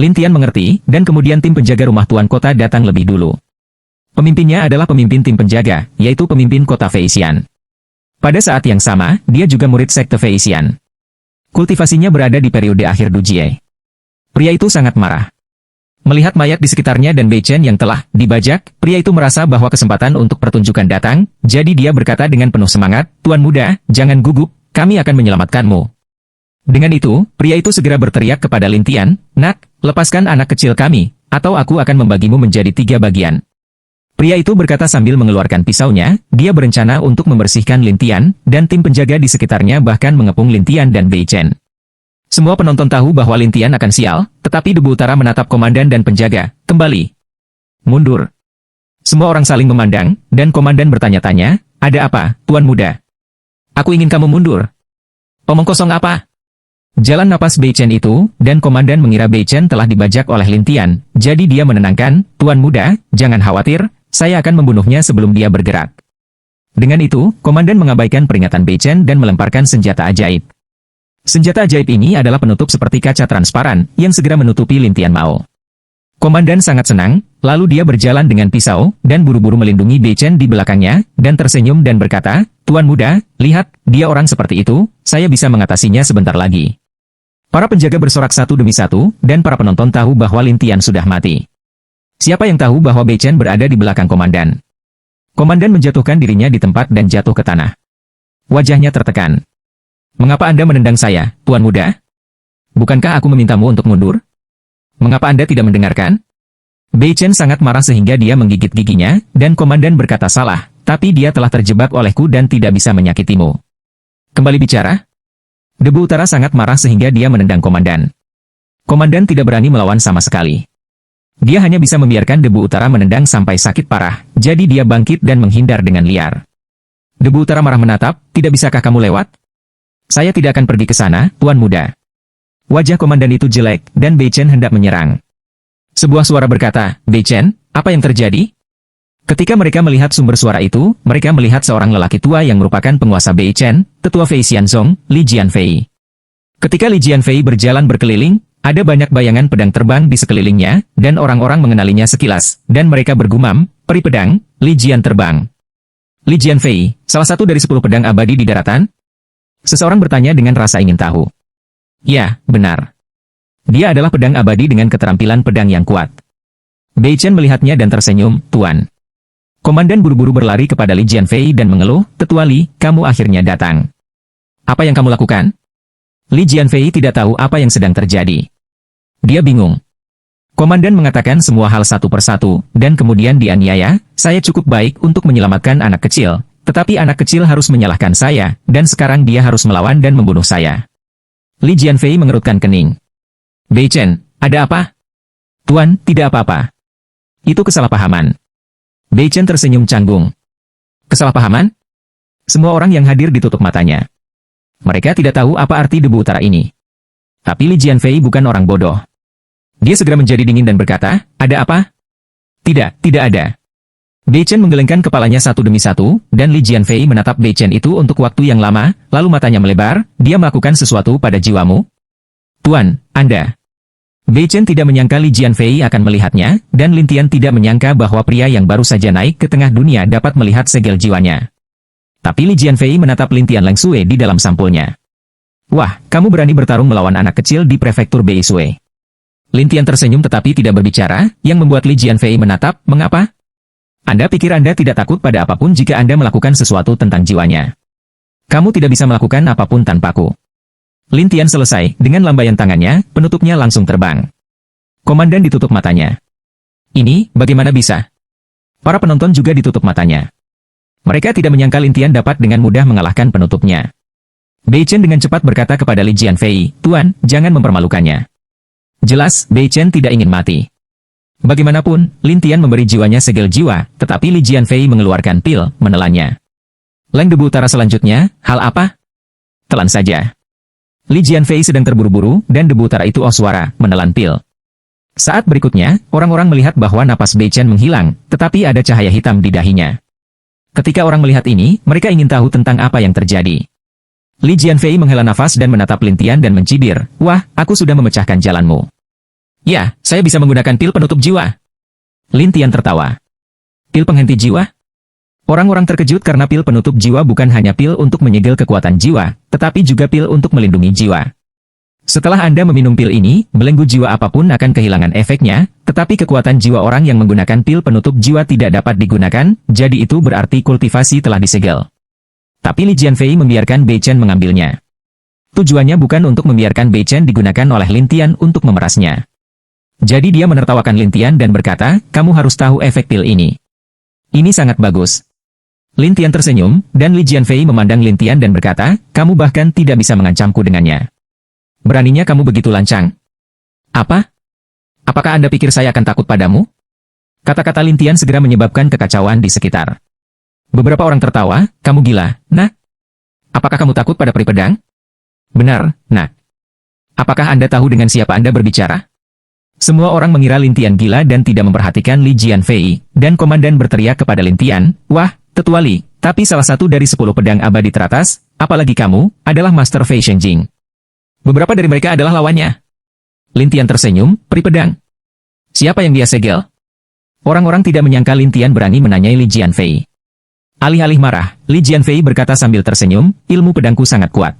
Lin Tian mengerti, dan kemudian tim penjaga rumah tuan kota datang lebih dulu. Pemimpinnya adalah pemimpin tim penjaga, yaitu pemimpin kota Feisian. Pada saat yang sama, dia juga murid sekte Feisian. Kultivasinya berada di periode akhir Dujie. Pria itu sangat marah. Melihat mayat di sekitarnya dan Bei Chen yang telah dibajak, pria itu merasa bahwa kesempatan untuk pertunjukan datang, jadi dia berkata dengan penuh semangat, "Tuan muda, jangan gugup, kami akan menyelamatkanmu." Dengan itu, pria itu segera berteriak kepada Lin Tian, "Nak, lepaskan anak kecil kami, atau aku akan membagimu menjadi 3 bagian." Pria itu berkata sambil mengeluarkan pisaunya, dia berencana untuk membersihkan Lin Tian, dan tim penjaga di sekitarnya bahkan mengepung Lin Tian dan Bei Chen. Semua penonton tahu bahwa Lin Tian akan sial, tetapi Debu Utara menatap komandan dan penjaga, "Kembali. Mundur." Semua orang saling memandang, dan komandan bertanya-tanya, "Ada apa, Tuan Muda?" "Aku ingin kamu mundur." "Omong kosong apa?" Jalan napas Bei Chen itu, dan komandan mengira Bei Chen telah dibajak oleh Lin Tian, jadi dia menenangkan, "Tuan Muda, jangan khawatir, saya akan membunuhnya sebelum dia bergerak." Dengan itu, komandan mengabaikan peringatan Bei Chen dan melemparkan senjata ajaib. Senjata ajaib ini adalah penutup seperti kaca transparan, yang segera menutupi Lin Tian Mao. Komandan sangat senang, lalu dia berjalan dengan pisau, dan buru-buru melindungi Bei Chen di belakangnya, dan tersenyum dan berkata, "Tuan Muda, lihat, dia orang seperti itu, saya bisa mengatasinya sebentar lagi." Para penjaga bersorak satu demi satu, dan para penonton tahu bahwa Lin Tian sudah mati. Siapa yang tahu bahwa Bei Chen berada di belakang komandan? Komandan menjatuhkan dirinya di tempat dan jatuh ke tanah. Wajahnya tertekan. "Mengapa Anda menendang saya, Tuan Muda? Bukankah aku memintamu untuk mundur? Mengapa Anda tidak mendengarkan?" Bei Chen sangat marah sehingga dia menggigit giginya, dan komandan berkata salah, "Tapi dia telah terjebak olehku dan tidak bisa menyakitimu." "Kembali bicara?" Debu Utara sangat marah sehingga dia menendang komandan. Komandan tidak berani melawan sama sekali. Dia hanya bisa membiarkan Debu Utara menendang sampai sakit parah, jadi dia bangkit dan menghindar dengan liar. Debu Utara marah menatap, "Tidak bisakah kamu lewat?" "Saya tidak akan pergi ke sana, Tuan Muda." Wajah komandan itu jelek, dan Bei Chen hendak menyerang. Sebuah suara berkata, "Bei Chen, apa yang terjadi?" Ketika mereka melihat sumber suara itu, mereka melihat seorang lelaki tua yang merupakan penguasa Bei Chen, tetua Fei Xianzong, Li Jianfei. Ketika Li Jianfei berjalan berkeliling, ada banyak bayangan pedang terbang di sekelilingnya, dan orang-orang mengenalinya sekilas, dan mereka bergumam, "Peri pedang, Li Jian terbang." Li Jianfei, salah satu dari 10 pedang abadi di daratan? Seseorang bertanya dengan rasa ingin tahu. Ya, benar. Dia adalah pedang abadi dengan keterampilan pedang yang kuat. Bei Chen melihatnya dan tersenyum, "Tuan." Komandan buru-buru berlari kepada Li Jianfei dan mengeluh, "Tetua Li, kamu akhirnya datang. Apa yang kamu lakukan?" Li Jianfei tidak tahu apa yang sedang terjadi. Dia bingung. Komandan mengatakan semua hal satu persatu, dan kemudian dianiaya, "Saya cukup baik untuk menyelamatkan anak kecil, tetapi anak kecil harus menyalahkan saya, dan sekarang dia harus melawan dan membunuh saya." Li Jianfei mengerutkan kening. "Bei Chen, ada apa?" "Tuan, tidak apa-apa. Itu kesalahpahaman." Bei Chen tersenyum canggung. "Kesalahpahaman?" Semua orang yang hadir ditutup matanya. Mereka tidak tahu apa arti Debu Utara ini. Tapi Li Jianfei bukan orang bodoh. Dia segera menjadi dingin dan berkata, "Ada apa?" "Tidak, tidak ada." Bei Chen menggelengkan kepalanya satu demi satu, dan Li Jianfei menatap Bei Chen itu untuk waktu yang lama, lalu matanya melebar, "Dia melakukan sesuatu pada jiwamu?" "Tuan, Anda..." Bei Chen tidak menyangka Li Jianfei akan melihatnya, dan Lin Tian tidak menyangka bahwa pria yang baru saja naik ke tengah dunia dapat melihat segel jiwanya. Tapi Li Jianfei menatap Lin Tian Lang Sui di dalam sampulnya. "Wah, kamu berani bertarung melawan anak kecil di prefektur Bei Sui." Lin Tian tersenyum tetapi tidak berbicara, yang membuat Li Jianfei menatap, "Mengapa? Anda pikir Anda tidak takut pada apapun jika Anda melakukan sesuatu tentang jiwanya? Kamu tidak bisa melakukan apapun tanpaku." Lin Tian selesai, dengan lambaian tangannya, penutupnya langsung terbang. Komandan ditutup matanya. "Ini, bagaimana bisa?" Para penonton juga ditutup matanya. Mereka tidak menyangka Lin Tian dapat dengan mudah mengalahkan penutupnya. Bei Chen dengan cepat berkata kepada Li Jianfei, "Tuan, jangan mempermalukannya." Jelas, Bei Chen tidak ingin mati. Bagaimanapun, Lin Tian memberi jiwanya segel jiwa, tetapi Li Jianfei mengeluarkan pil, menelannya. Leng Debu Utara selanjutnya, hal apa? Telan saja. Li Jianfei sedang terburu-buru, dan Debu Utara itu suara, menelan pil. Saat berikutnya, orang-orang melihat bahwa napas Bei Chen menghilang, tetapi ada cahaya hitam di dahinya. Ketika orang melihat ini, mereka ingin tahu tentang apa yang terjadi. Li Jianfei menghela nafas dan menatap Lin Tian dan mencibir, "Wah, aku sudah memecahkan jalanmu. Ya, saya bisa menggunakan pil penutup jiwa. Lin Tian tertawa. Pil penghenti jiwa? Orang-orang terkejut karena pil penutup jiwa bukan hanya pil untuk menyegel kekuatan jiwa, tetapi juga pil untuk melindungi jiwa. Setelah Anda meminum pil ini, belenggu jiwa apapun akan kehilangan efeknya, tetapi kekuatan jiwa orang yang menggunakan pil penutup jiwa tidak dapat digunakan, jadi itu berarti kultivasi telah disegel. Tapi Li Jianfei membiarkan Bei Chen mengambilnya. Tujuannya bukan untuk membiarkan Bei Chen digunakan oleh Lin Tian untuk memerasnya. Jadi dia menertawakan Lin Tian dan berkata, kamu harus tahu efek pil ini. Ini sangat bagus. Lin Tian tersenyum, dan Li Jianfei memandang Lin Tian dan berkata, kamu bahkan tidak bisa mengancamku dengannya. Beraninya kamu begitu lancang. Apa? Apakah Anda pikir saya akan takut padamu? Kata-kata Lin Tian segera menyebabkan kekacauan di sekitar. Beberapa orang tertawa, kamu gila, nak? Apakah kamu takut pada peri pedang? Benar, nak. Apakah Anda tahu dengan siapa Anda berbicara? Semua orang mengira Lin Tian gila dan tidak memperhatikan Li Jianfei, dan komandan berteriak kepada Lin Tian, wah, tetua Li, tapi salah satu dari 10 pedang abadi teratas, apalagi kamu, adalah Master Fei Shenjing. Beberapa dari mereka adalah lawannya. Lin Tian tersenyum, peri pedang. Siapa yang dia segel? Orang-orang tidak menyangka Lin Tian berani menanyai Li Jianfei. Alih-alih marah, Li Jianfei berkata sambil tersenyum, ilmu pedangku sangat kuat.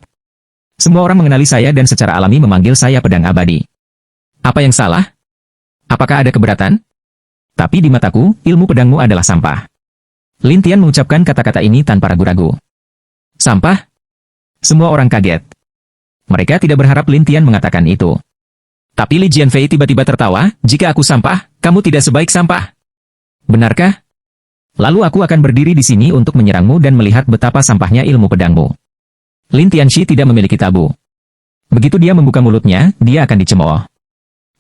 Semua orang mengenali saya dan secara alami memanggil saya pedang abadi. Apa yang salah? Apakah ada keberatan? Tapi di mataku, ilmu pedangmu adalah sampah. Lin Tian mengucapkan kata-kata ini tanpa ragu-ragu. Sampah? Semua orang kaget. Mereka tidak berharap Lin Tian mengatakan itu. Tapi Li Jianfei tiba-tiba tertawa, jika aku sampah, kamu tidak sebaik sampah. Benarkah? Lalu aku akan berdiri di sini untuk menyerangmu dan melihat betapa sampahnya ilmu pedangmu. Lin Tianxi tidak memiliki tabu. Begitu dia membuka mulutnya, dia akan dicemooh.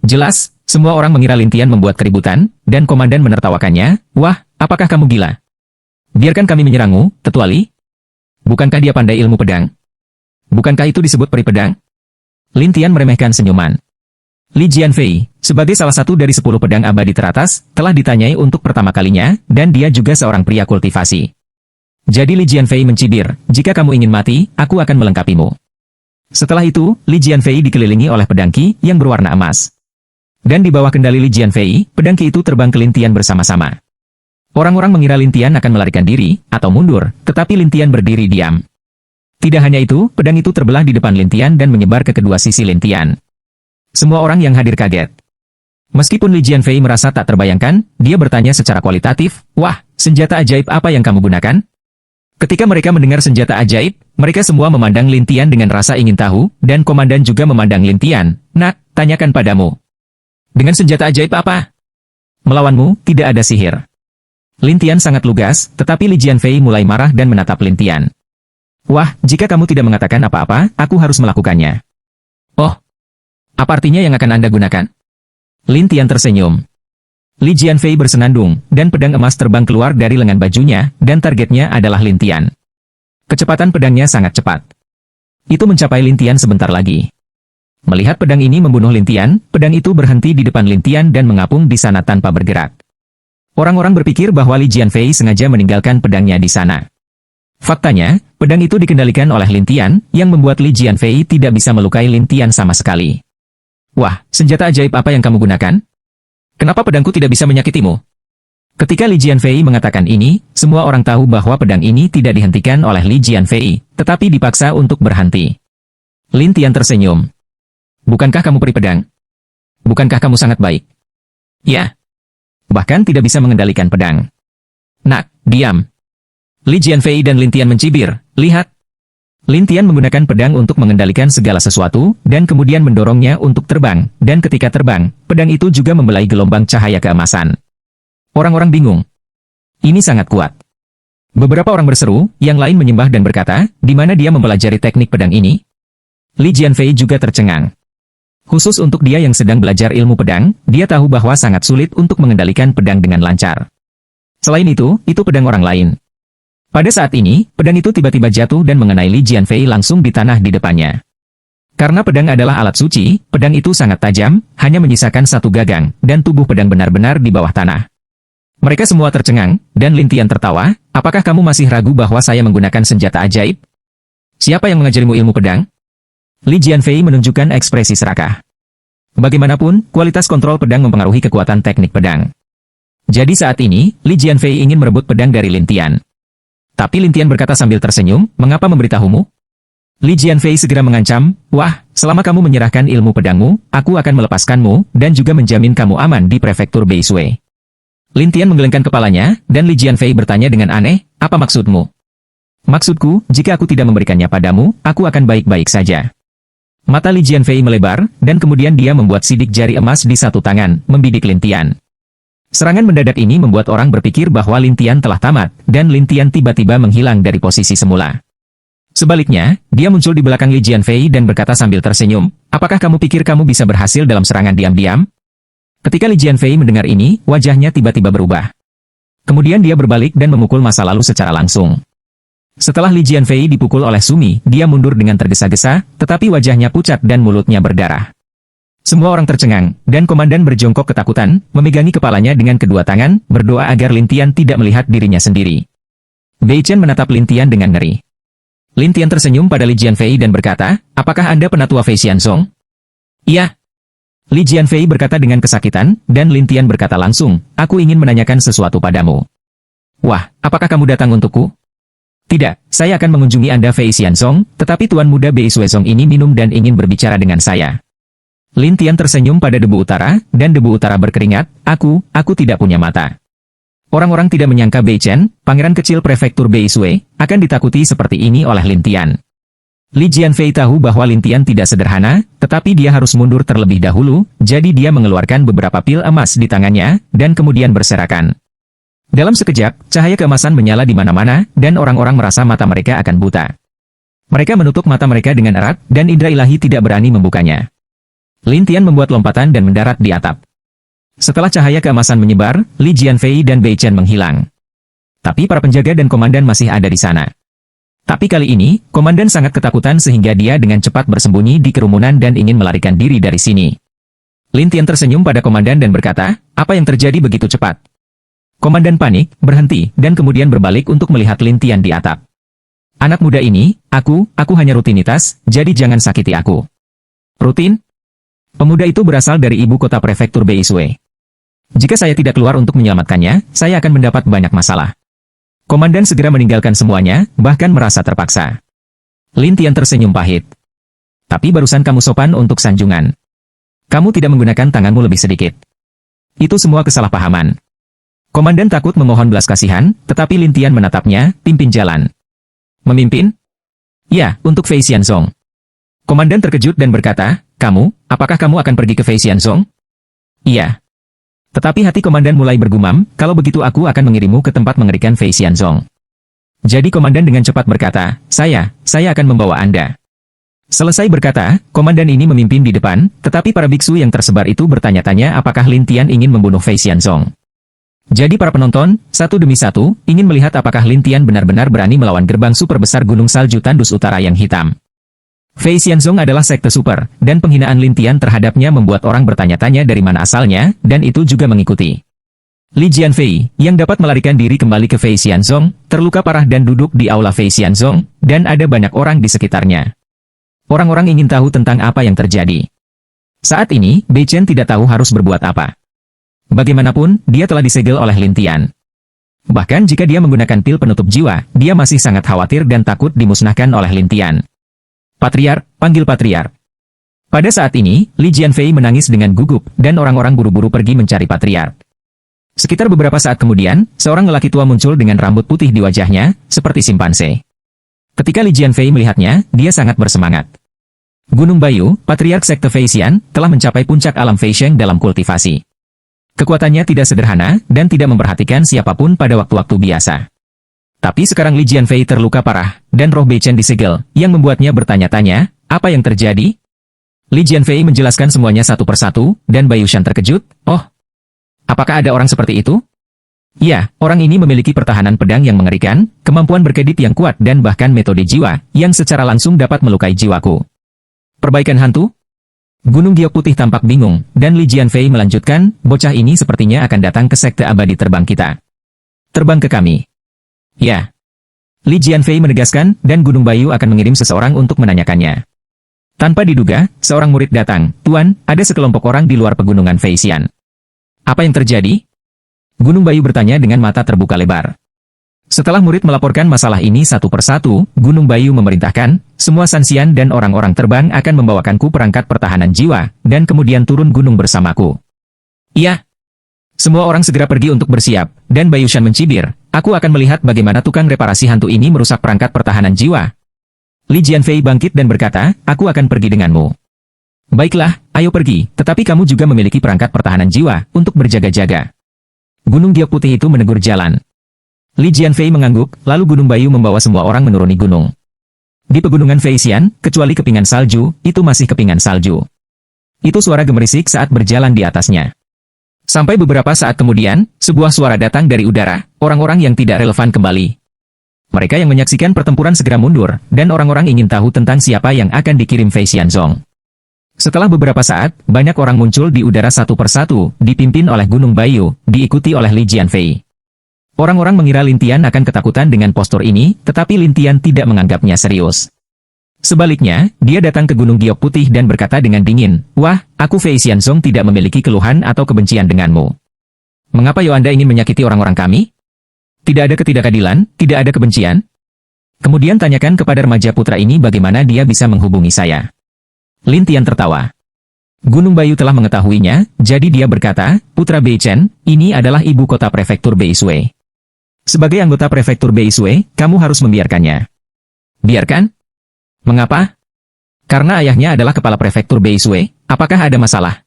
Jelas, semua orang mengira Lin Tian membuat keributan, dan komandan menertawakannya, wah, apakah kamu gila? Biarkan kami menyerangmu, tetua Li. Bukankah dia pandai ilmu pedang? Bukankah itu disebut peri pedang? Lin Tian meremehkan senyuman. Li Jianfei, sebagai salah satu dari 10 pedang abadi teratas, telah ditanyai untuk pertama kalinya, dan dia juga seorang pria kultivasi. Jadi Li Jianfei mencibir, jika kamu ingin mati, aku akan melengkapimu. Setelah itu, Li Jianfei dikelilingi oleh pedang Qi yang berwarna emas. Dan di bawah kendali Li Jianfei, pedang Qi itu terbang ke Lin Tian bersama-sama. Orang-orang mengira Lin Tian akan melarikan diri, atau mundur, tetapi Lin Tian berdiri diam. Tidak hanya itu, pedang itu terbelah di depan Lin Tian dan menyebar ke kedua sisi Lin Tian. Semua orang yang hadir kaget. Meskipun Li Jianfei merasa tak terbayangkan, dia bertanya secara kualitatif, wah, senjata ajaib apa yang kamu gunakan? Ketika mereka mendengar senjata ajaib, mereka semua memandang Lin Tian dengan rasa ingin tahu, dan komandan juga memandang Lin Tian, nak, tanyakan padamu. Dengan senjata ajaib apa? Melawanmu, tidak ada sihir. Lin Tian sangat lugas, tetapi Li Jianfei mulai marah dan menatap Lin Tian. Wah, jika kamu tidak mengatakan apa-apa, aku harus melakukannya. Oh, apa artinya yang akan Anda gunakan? Lin Tian tersenyum. Li Jianfei bersenandung, dan pedang emas terbang keluar dari lengan bajunya, dan targetnya adalah Lin Tian. Kecepatan pedangnya sangat cepat. Itu mencapai Lin Tian sebentar lagi. Melihat pedang ini membunuh Lin Tian, pedang itu berhenti di depan Lin Tian dan mengapung di sana tanpa bergerak. Orang-orang berpikir bahwa Li Jianfei sengaja meninggalkan pedangnya di sana. Faktanya, pedang itu dikendalikan oleh Lin Tian, yang membuat Li Jianfei tidak bisa melukai Lin Tian sama sekali. Wah, senjata ajaib apa yang kamu gunakan? Kenapa pedangku tidak bisa menyakitimu? Ketika Li Jianfei mengatakan ini, semua orang tahu bahwa pedang ini tidak dihentikan oleh Li Jianfei, tetapi dipaksa untuk berhenti. Lin Tian tersenyum. Bukankah kamu peri pedang? Bukankah kamu sangat baik? Ya. Bahkan tidak bisa mengendalikan pedang. Nak, diam. Li Jianfei dan Lin Tian mencibir, lihat. Lin Tian menggunakan pedang untuk mengendalikan segala sesuatu, dan kemudian mendorongnya untuk terbang, dan ketika terbang, pedang itu juga membelai gelombang cahaya keemasan. Orang-orang bingung. Ini sangat kuat. Beberapa orang berseru, yang lain menyembah dan berkata, di mana dia mempelajari teknik pedang ini? Li Jianfei juga tercengang. Khusus untuk dia yang sedang belajar ilmu pedang, dia tahu bahwa sangat sulit untuk mengendalikan pedang dengan lancar. Selain itu pedang orang lain. Pada saat ini, pedang itu tiba-tiba jatuh dan mengenai Li Jianfei langsung di tanah di depannya. Karena pedang adalah alat suci, pedang itu sangat tajam, hanya menyisakan satu gagang, dan tubuh pedang benar-benar di bawah tanah. Mereka semua tercengang, dan Lin Tian tertawa, apakah kamu masih ragu bahwa saya menggunakan senjata ajaib? Siapa yang mengajarimu ilmu pedang? Li Jianfei menunjukkan ekspresi serakah. Bagaimanapun, kualitas kontrol pedang mempengaruhi kekuatan teknik pedang. Jadi saat ini, Li Jianfei ingin merebut pedang dari Lin Tian. Tapi Lin Tian berkata sambil tersenyum, mengapa memberitahumu? Li Jianfei segera mengancam, wah, selama kamu menyerahkan ilmu pedangmu, aku akan melepaskanmu, dan juga menjamin kamu aman di prefektur Beishui. Lin Tian menggelengkan kepalanya, dan Li Jianfei bertanya dengan aneh, apa maksudmu? Maksudku, jika aku tidak memberikannya padamu, aku akan baik-baik saja. Mata Li Jianfei melebar, dan kemudian dia membuat sidik jari emas di satu tangan, membidik Lin Tian. Serangan mendadak ini membuat orang berpikir bahwa Lin Tian telah tamat, dan Lin Tian tiba-tiba menghilang dari posisi semula. Sebaliknya, dia muncul di belakang Li Jianfei dan berkata sambil tersenyum, apakah kamu pikir kamu bisa berhasil dalam serangan diam-diam? Ketika Li Jianfei mendengar ini, wajahnya tiba-tiba berubah. Kemudian dia berbalik dan memukul masa lalu secara langsung. Setelah Li Jianfei dipukul oleh Sumi, dia mundur dengan tergesa-gesa, tetapi wajahnya pucat dan mulutnya berdarah. Semua orang tercengang, dan komandan berjongkok ketakutan, memegangi kepalanya dengan kedua tangan, berdoa agar Lin Tian tidak melihat dirinya sendiri. Bei Chen menatap Lin Tian dengan ngeri. Lin Tian tersenyum pada Li Jianfei dan berkata, apakah Anda penatua Fei Xianzong? Iya. Li Jianfei berkata dengan kesakitan, dan Lin Tian berkata langsung, aku ingin menanyakan sesuatu padamu. Wah, apakah kamu datang untukku? Tidak, saya akan mengunjungi Anda Fei Xianzong, tetapi Tuan Muda Bei Suezong ini minum dan ingin berbicara dengan saya. Lin Tian tersenyum pada debu utara, dan debu utara berkeringat, aku tidak punya mata. Orang-orang tidak menyangka Bei Chen, pangeran kecil prefektur Beishui, akan ditakuti seperti ini oleh Lin Tian. Li Jianfei tahu bahwa Lin Tian tidak sederhana, tetapi dia harus mundur terlebih dahulu, jadi dia mengeluarkan beberapa pil emas di tangannya, dan kemudian berserakan. Dalam sekejap, cahaya keemasan menyala di mana-mana, dan orang-orang merasa mata mereka akan buta. Mereka menutup mata mereka dengan erat, dan indera ilahi tidak berani membukanya. Lin Tian membuat lompatan dan mendarat di atap. Setelah cahaya keemasan menyebar, Li Jianfei dan Bei Chen menghilang. Tapi para penjaga dan komandan masih ada di sana. Tapi kali ini, komandan sangat ketakutan sehingga dia dengan cepat bersembunyi di kerumunan dan ingin melarikan diri dari sini. Lin Tian tersenyum pada komandan dan berkata, apa yang terjadi begitu cepat? Komandan panik, berhenti, dan kemudian berbalik untuk melihat Lin Tian di atap. Anak muda ini, aku hanya rutinitas, jadi jangan sakiti aku. Rutin? Pemuda itu berasal dari ibu kota prefektur Beishui. Jika saya tidak keluar untuk menyelamatkannya, saya akan mendapat banyak masalah. Komandan segera meninggalkan semuanya, bahkan merasa terpaksa. Lin Tian tersenyum pahit. Tapi barusan kamu sopan untuk sanjungan. Kamu tidak menggunakan tanganmu lebih sedikit. Itu semua kesalahpahaman. Komandan takut memohon belas kasihan, tetapi Lin Tian menatapnya, pimpin jalan. Memimpin? Ya, untuk Fei Xianzong. Komandan terkejut dan berkata, apakah kamu akan pergi ke Fei Xianzong? Iya. Tetapi hati komandan mulai bergumam, kalau begitu aku akan mengirimu ke tempat mengerikan Fei Xianzong. Jadi komandan dengan cepat berkata, saya akan membawa Anda. Selesai berkata, komandan ini memimpin di depan, tetapi para biksu yang tersebar itu bertanya-tanya apakah Lin Tian ingin membunuh Fei Xianzong. Jadi para penonton, satu demi satu, ingin melihat apakah Lin Tian benar-benar berani melawan gerbang super besar Gunung Salju Tandus Utara yang hitam. Fei Xianzong adalah sekte super, dan penghinaan Lin Tian terhadapnya membuat orang bertanya-tanya dari mana asalnya, dan itu juga mengikuti. Li Jianfei, yang dapat melarikan diri kembali ke Fei Xianzong, terluka parah dan duduk di aula Fei Xianzong, dan ada banyak orang di sekitarnya. Orang-orang ingin tahu tentang apa yang terjadi. Saat ini, Bei Chen tidak tahu harus berbuat apa. Bagaimanapun, dia telah disegel oleh Lin Tian. Bahkan jika dia menggunakan pil penutup jiwa, dia masih sangat khawatir dan takut dimusnahkan oleh Lin Tian. Patriark, panggil Patriark. Pada saat ini, Li Jianfei menangis dengan gugup, dan orang-orang buru-buru pergi mencari Patriark. Sekitar beberapa saat kemudian, seorang lelaki tua muncul dengan rambut putih di wajahnya, seperti simpanse. Ketika Li Jianfei melihatnya, dia sangat bersemangat. Gunung Bayu, Patriark Sekte Fei Xian, telah mencapai puncak alam Fei Sheng dalam kultivasi. Kekuatannya tidak sederhana, dan tidak memperhatikan siapapun pada waktu-waktu biasa. Tapi sekarang Li Jianfei terluka parah, dan roh Bei Chen disegel, yang membuatnya bertanya-tanya, apa yang terjadi? Li Jianfei menjelaskan semuanya satu persatu, dan Bai Yushan terkejut, oh, apakah ada orang seperti itu? Ya, orang ini memiliki pertahanan pedang yang mengerikan, kemampuan berkedip yang kuat dan bahkan metode jiwa, yang secara langsung dapat melukai jiwaku. Perbaikan hantu? Gunung Giok Putih tampak bingung, dan Li Jianfei melanjutkan, bocah ini sepertinya akan datang ke sekte abadi terbang kita. Terbang ke kami. Ya. Li Jianfei menegaskan, dan Gunung Bayu akan mengirim seseorang untuk menanyakannya. Tanpa diduga, seorang murid datang. Tuan, ada sekelompok orang di luar pegunungan Feisian. Apa yang terjadi? Gunung Bayu bertanya dengan mata terbuka lebar. Setelah murid melaporkan masalah ini satu persatu, Gunung Bayu memerintahkan, semua Sanxian dan orang-orang terbang akan membawakanku perangkat pertahanan jiwa, dan kemudian turun gunung bersamaku. Iya. Semua orang segera pergi untuk bersiap, dan Bayushan mencibir, aku akan melihat bagaimana tukang reparasi hantu ini merusak perangkat pertahanan jiwa. Li Jianfei bangkit dan berkata, aku akan pergi denganmu. Baiklah, ayo pergi, tetapi kamu juga memiliki perangkat pertahanan jiwa, untuk berjaga-jaga. Gunung Giok Putih itu menegur jalan. Li Jianfei mengangguk, lalu Gunung Bayu membawa semua orang menuruni gunung. Di pegunungan Feisian, kecuali kepingan salju, itu masih kepingan salju. Itu suara gemerisik saat berjalan di atasnya. Sampai beberapa saat kemudian, sebuah suara datang dari udara, orang-orang yang tidak relevan kembali. Mereka yang menyaksikan pertempuran segera mundur, dan orang-orang ingin tahu tentang siapa yang akan dikirim Fei Xianzong. Setelah beberapa saat, banyak orang muncul di udara satu persatu, dipimpin oleh Gunung Bayu, diikuti oleh Li Jianfei. Orang-orang mengira Lin Tian akan ketakutan dengan postur ini, tetapi Lin Tian tidak menganggapnya serius. Sebaliknya, dia datang ke Gunung Giok Putih dan berkata dengan dingin, wah, aku Fei Xianzong tidak memiliki keluhan atau kebencian denganmu. Mengapa Anda ingin menyakiti orang-orang kami? Tidak ada ketidakadilan, tidak ada kebencian. Kemudian tanyakan kepada remaja putra ini bagaimana dia bisa menghubungi saya. Lin Tian tertawa. Gunung Bayu telah mengetahuinya, jadi dia berkata, Putra Bei Chen, ini adalah ibu kota prefektur Beishui. Sebagai anggota prefektur Beishui, kamu harus membiarkannya. Biarkan? Mengapa? Karena ayahnya adalah kepala prefektur Beishui, apakah ada masalah?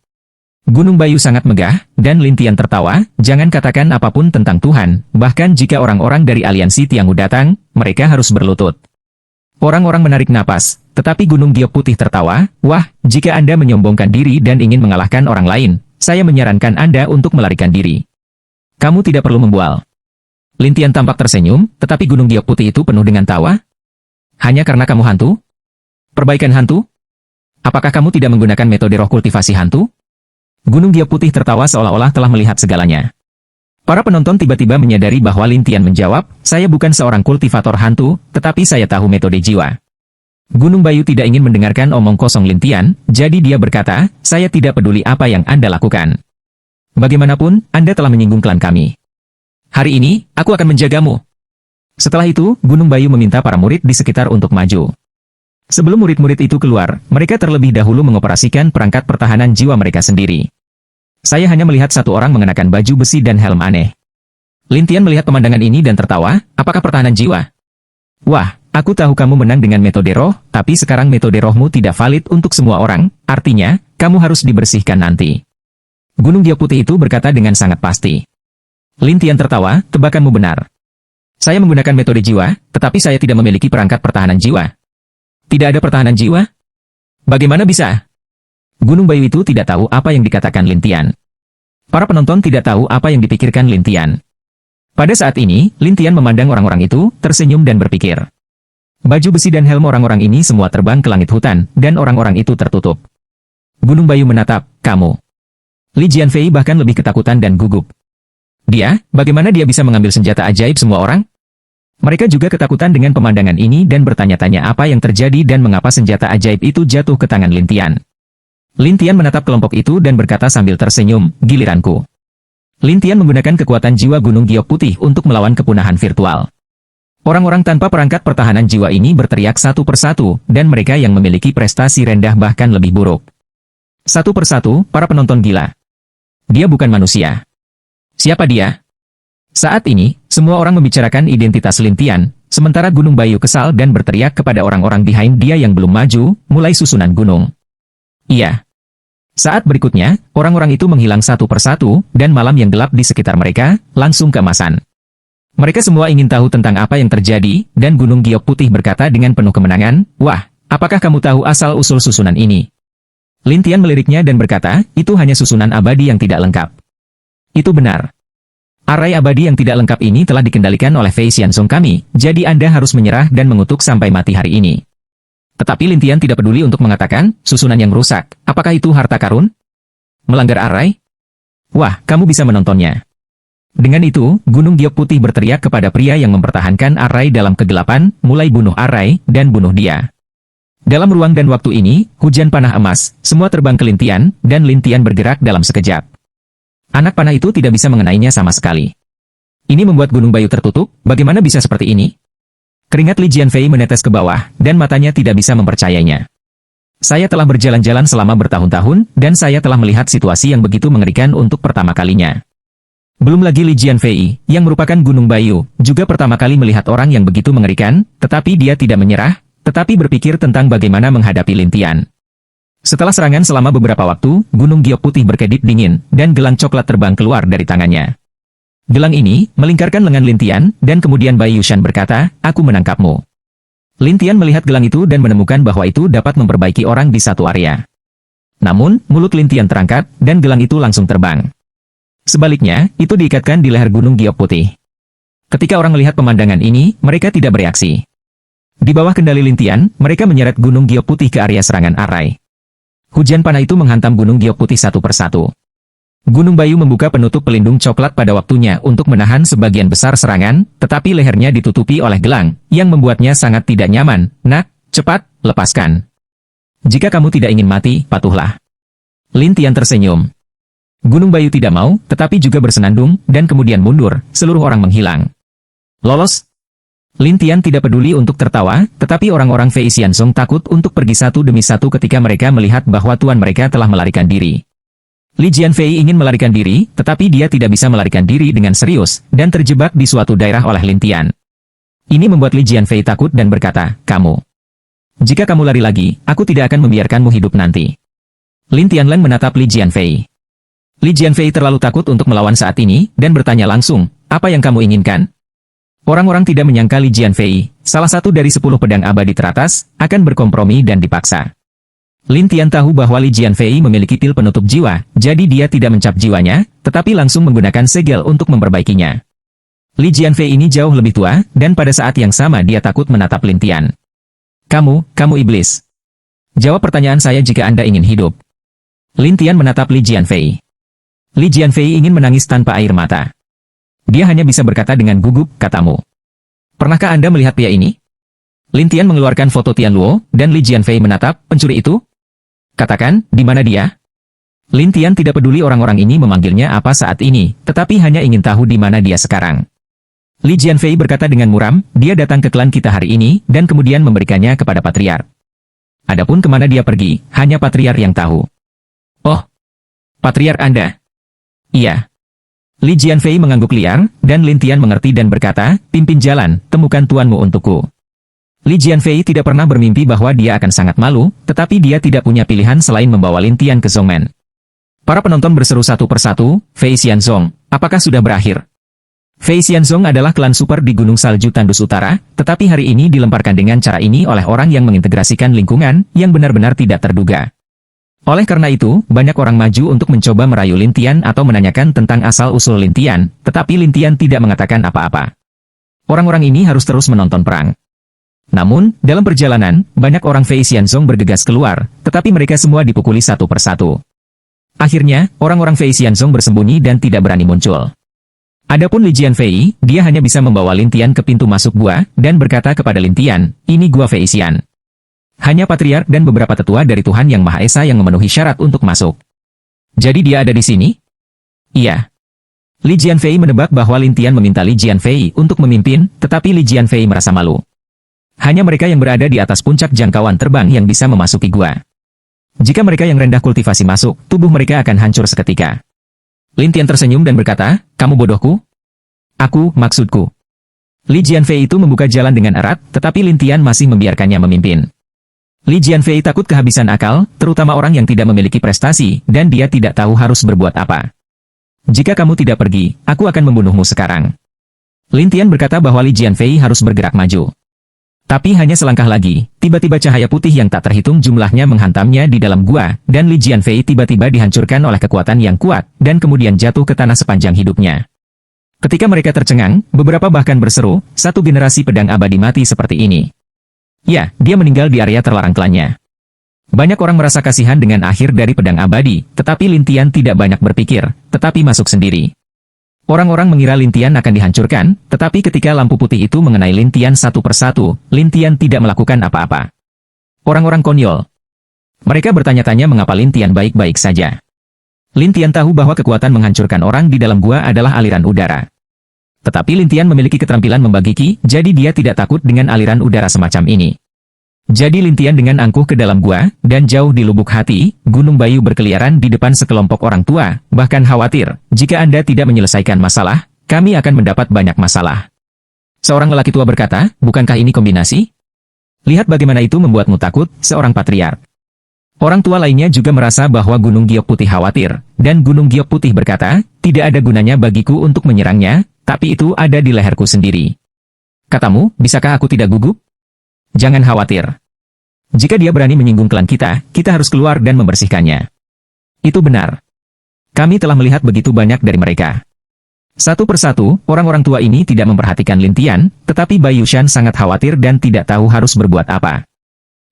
Gunung Bayu sangat megah, dan Lin Tian tertawa, jangan katakan apapun tentang Tuhan, bahkan jika orang-orang dari aliansi Tianghu datang, mereka harus berlutut. Orang-orang menarik napas, tetapi Gunung Giok Putih tertawa, wah, jika Anda menyombongkan diri dan ingin mengalahkan orang lain, saya menyarankan Anda untuk melarikan diri. Kamu tidak perlu membual. Lin Tian tampak tersenyum, tetapi Gunung Giok Putih itu penuh dengan tawa. Hanya karena kamu hantu? Perbaikan hantu? Apakah kamu tidak menggunakan metode roh kultivasi hantu? Gunung Giok Putih tertawa seolah-olah telah melihat segalanya. Para penonton tiba-tiba menyadari bahwa Lin Tian menjawab, saya bukan seorang kultivator hantu, tetapi saya tahu metode jiwa. Gunung Bayu tidak ingin mendengarkan omong kosong Lin Tian, jadi dia berkata, saya tidak peduli apa yang Anda lakukan. Bagaimanapun, Anda telah menyinggung klan kami. Hari ini, aku akan menjagamu. Setelah itu, Gunung Bayu meminta para murid di sekitar untuk maju. Sebelum murid-murid itu keluar, mereka terlebih dahulu mengoperasikan perangkat pertahanan jiwa mereka sendiri. Saya hanya melihat satu orang mengenakan baju besi dan helm aneh. Lin Tian melihat pemandangan ini dan tertawa, apakah pertahanan jiwa? Wah, aku tahu kamu menang dengan metode roh, tapi sekarang metode rohmu tidak valid untuk semua orang, artinya, kamu harus dibersihkan nanti. Gunung Giok Putih itu berkata dengan sangat pasti. Lin Tian tertawa, tebakanmu benar. Saya menggunakan metode jiwa, tetapi saya tidak memiliki perangkat pertahanan jiwa. Tidak ada pertahanan jiwa? Bagaimana bisa? Gunung Bayu itu tidak tahu apa yang dikatakan Lin Tian. Para penonton tidak tahu apa yang dipikirkan Lin Tian. Pada saat ini, Lin Tian memandang orang-orang itu, tersenyum dan berpikir. Baju besi dan helm orang-orang ini semua terbang ke langit hutan, dan orang-orang itu tertutup. Gunung Bayu menatap, kamu. Li Jianfei bahkan lebih ketakutan dan gugup. Dia, bagaimana dia bisa mengambil senjata ajaib semua orang? Mereka juga ketakutan dengan pemandangan ini dan bertanya-tanya apa yang terjadi dan mengapa senjata ajaib itu jatuh ke tangan Lin Tian. Lin Tian menatap kelompok itu dan berkata sambil tersenyum, giliranku. Lin Tian menggunakan kekuatan jiwa Gunung Giok Putih untuk melawan kepunahan virtual. Orang-orang tanpa perangkat pertahanan jiwa ini berteriak satu persatu, dan mereka yang memiliki prestasi rendah bahkan lebih buruk. Satu persatu, para penonton gila. Dia bukan manusia. Siapa dia? Saat ini, semua orang membicarakan identitas Lin Tian, sementara Gunung Bayu kesal dan berteriak kepada orang-orang behind dia yang belum maju, mulai susunan gunung. Iya. Saat berikutnya, orang-orang itu menghilang satu persatu, dan malam yang gelap di sekitar mereka, langsung keemasan. Mereka semua ingin tahu tentang apa yang terjadi, dan Gunung Giok Putih berkata dengan penuh kemenangan, wah, apakah kamu tahu asal-usul susunan ini? Lin Tian meliriknya dan berkata, itu hanya susunan abadi yang tidak lengkap. Itu benar. Arai abadi yang tidak lengkap ini telah dikendalikan oleh Fei Xianzong kami, jadi Anda harus menyerah dan mengutuk sampai mati hari ini. Tetapi Lin Tian tidak peduli untuk mengatakan, susunan yang rusak, apakah itu harta karun? Melanggar arai? Wah, kamu bisa menontonnya. Dengan itu, Gunung Giok Putih berteriak kepada pria yang mempertahankan arai dalam kegelapan, mulai bunuh arai, dan bunuh dia. Dalam ruang dan waktu ini, hujan panah emas, semua terbang ke Lin Tian, dan Lin Tian bergerak dalam sekejap. Anak panah itu tidak bisa mengenainya sama sekali. Ini membuat Gunung Bayu tertutup, bagaimana bisa seperti ini? Keringat Li Jianfei menetes ke bawah, dan matanya tidak bisa mempercayainya. Saya telah berjalan-jalan selama bertahun-tahun, dan saya telah melihat situasi yang begitu mengerikan untuk pertama kalinya. Belum lagi Li Jianfei, yang merupakan Gunung Bayu, juga pertama kali melihat orang yang begitu mengerikan, tetapi dia tidak menyerah, tetapi berpikir tentang bagaimana menghadapi Lin Tian. Setelah serangan selama beberapa waktu, Gunung Giok putih berkedip dingin, dan gelang coklat terbang keluar dari tangannya. Gelang ini melingkarkan lengan Lin Tian, dan kemudian Bai Yushan berkata, "Aku menangkapmu." Lin Tian melihat gelang itu dan menemukan bahwa itu dapat memperbaiki orang di satu area. Namun, mulut Lin Tian terangkat, dan gelang itu langsung terbang. Sebaliknya, itu diikatkan di leher Gunung Giok putih. Ketika orang melihat pemandangan ini, mereka tidak bereaksi. Di bawah kendali Lin Tian, mereka menyeret Gunung Giok putih ke area serangan arai. Hujan panah itu menghantam Gunung Giok putih satu persatu. Gunung Bayu membuka penutup pelindung coklat pada waktunya untuk menahan sebagian besar serangan, tetapi lehernya ditutupi oleh gelang, yang membuatnya sangat tidak nyaman. "Nak, cepat, lepaskan. Jika kamu tidak ingin mati, patuhlah." Lin Tian tersenyum. Gunung Bayu tidak mau, tetapi juga bersenandung, dan kemudian mundur, seluruh orang menghilang. Lolos? Lin Tian tidak peduli untuk tertawa, tetapi orang-orang Fei Xianzong takut untuk pergi satu demi satu ketika mereka melihat bahwa tuan mereka telah melarikan diri. Li Jianfei ingin melarikan diri, tetapi dia tidak bisa melarikan diri dengan serius, dan terjebak di suatu daerah oleh Lin Tian. Ini membuat Li Jianfei takut dan berkata, "Kamu. Jika kamu lari lagi, aku tidak akan membiarkanmu hidup nanti." Lin Tianleng menatap Li Jianfei. Li Jianfei terlalu takut untuk melawan saat ini, dan bertanya langsung, "Apa yang kamu inginkan?" Orang-orang tidak menyangka Li Jianfei, salah satu dari 10 pedang abadi teratas, akan berkompromi dan dipaksa. Lin Tian tahu bahwa Li Jianfei memiliki pil penutup jiwa, jadi dia tidak mencap jiwanya, tetapi langsung menggunakan segel untuk memperbaikinya. Li Jianfei ini jauh lebih tua, dan pada saat yang sama dia takut menatap Lin Tian. Kamu iblis. Jawab pertanyaan saya jika Anda ingin hidup." Lin Tian menatap Li Jianfei. Li Jianfei ingin menangis tanpa air mata. Dia hanya bisa berkata dengan gugup, "Katamu. Pernahkah Anda melihat pria ini?" Lin Tian mengeluarkan foto Tian Luo, dan Li Jianfei menatap, "Pencuri itu? Katakan, di mana dia?" Lin Tian tidak peduli orang-orang ini memanggilnya apa saat ini, tetapi hanya ingin tahu di mana dia sekarang. Li Jianfei berkata dengan muram, "Dia datang ke klan kita hari ini, dan kemudian memberikannya kepada Patriark. Adapun kemana dia pergi, hanya Patriark yang tahu." "Oh, Patriark Anda?" "Iya." Li Jianfei mengangguk liar, dan Lin Tian mengerti dan berkata, "Pimpin jalan, temukan tuanmu untukku." Li Jianfei tidak pernah bermimpi bahwa dia akan sangat malu, tetapi dia tidak punya pilihan selain membawa Lin Tian ke Zhongmen. Para penonton berseru satu persatu, "Fei Xianzong, apakah sudah berakhir?" Fei Xianzong adalah klan super di Gunung Salju Tandus Utara, tetapi hari ini dilemparkan dengan cara ini oleh orang yang mengintegrasikan lingkungan, yang benar-benar tidak terduga. Oleh karena itu, banyak orang maju untuk mencoba merayu Lin Tian atau menanyakan tentang asal-usul Lin Tian, tetapi Lin Tian tidak mengatakan apa-apa. Orang-orang ini harus terus menonton perang. Namun, dalam perjalanan, banyak orang Fei Xianzong bergegas keluar, tetapi mereka semua dipukuli satu persatu. Akhirnya, orang-orang Fei Xianzong bersembunyi dan tidak berani muncul. Adapun Li Jianfei, dia hanya bisa membawa Lin Tian ke pintu masuk gua, dan berkata kepada Lin Tian, "Ini gua Fei Xian. Hanya Patriark dan beberapa tetua dari Tuhan Yang Maha Esa yang memenuhi syarat untuk masuk." "Jadi dia ada di sini?" "Iya." Li Jianfei menebak bahwa Lin Tian meminta Li Jianfei untuk memimpin, tetapi Li Jianfei merasa malu. Hanya mereka yang berada di atas puncak jangkauan terbang yang bisa memasuki gua. Jika mereka yang rendah kultivasi masuk, tubuh mereka akan hancur seketika. Lin Tian tersenyum dan berkata, "Kamu bodohku?" Maksudku." Li Jianfei itu membuka jalan dengan erat, tetapi Lin Tian masih membiarkannya memimpin. Li Jianfei takut kehabisan akal, terutama orang yang tidak memiliki prestasi, dan dia tidak tahu harus berbuat apa. "Jika kamu tidak pergi, aku akan membunuhmu sekarang." Lin Tian berkata bahwa Li Jianfei harus bergerak maju. Tapi hanya selangkah lagi, tiba-tiba cahaya putih yang tak terhitung jumlahnya menghantamnya di dalam gua, dan Li Jianfei tiba-tiba dihancurkan oleh kekuatan yang kuat, dan kemudian jatuh ke tanah sepanjang hidupnya. Ketika mereka tercengang, beberapa bahkan berseru, "Satu generasi pedang abadi mati seperti ini." Ya, dia meninggal di area terlarang klannya. Banyak orang merasa kasihan dengan akhir dari pedang abadi, tetapi Lin Tian tidak banyak berpikir, tetapi masuk sendiri. Orang-orang mengira Lin Tian akan dihancurkan, tetapi ketika lampu putih itu mengenai Lin Tian satu persatu, Lin Tian tidak melakukan apa-apa. Orang-orang konyol. Mereka bertanya-tanya mengapa Lin Tian baik-baik saja. Lin Tian tahu bahwa kekuatan menghancurkan orang di dalam gua adalah aliran udara. Tetapi Lin Tian memiliki keterampilan membagi ki, jadi dia tidak takut dengan aliran udara semacam ini. Jadi Lin Tian dengan angkuh ke dalam gua, dan jauh di lubuk hati, Gunung Bayu berkeliaran di depan sekelompok orang tua, bahkan khawatir, jika Anda tidak menyelesaikan masalah, kami akan mendapat banyak masalah. Seorang lelaki tua berkata, bukankah ini kombinasi? Lihat bagaimana itu membuatmu takut, seorang patriark. Orang tua lainnya juga merasa bahwa Gunung Giok Putih khawatir, dan Gunung Giok Putih berkata, tidak ada gunanya bagiku untuk menyerangnya, tapi itu ada di leherku sendiri. Katamu, bisakah aku tidak gugup? Jangan khawatir. Jika dia berani menyinggung klan kita harus keluar dan membersihkannya. Itu benar. Kami telah melihat begitu banyak dari mereka. Satu persatu, orang-orang tua ini tidak memperhatikan Lin Tian, tetapi Bai Yushan sangat khawatir dan tidak tahu harus berbuat apa.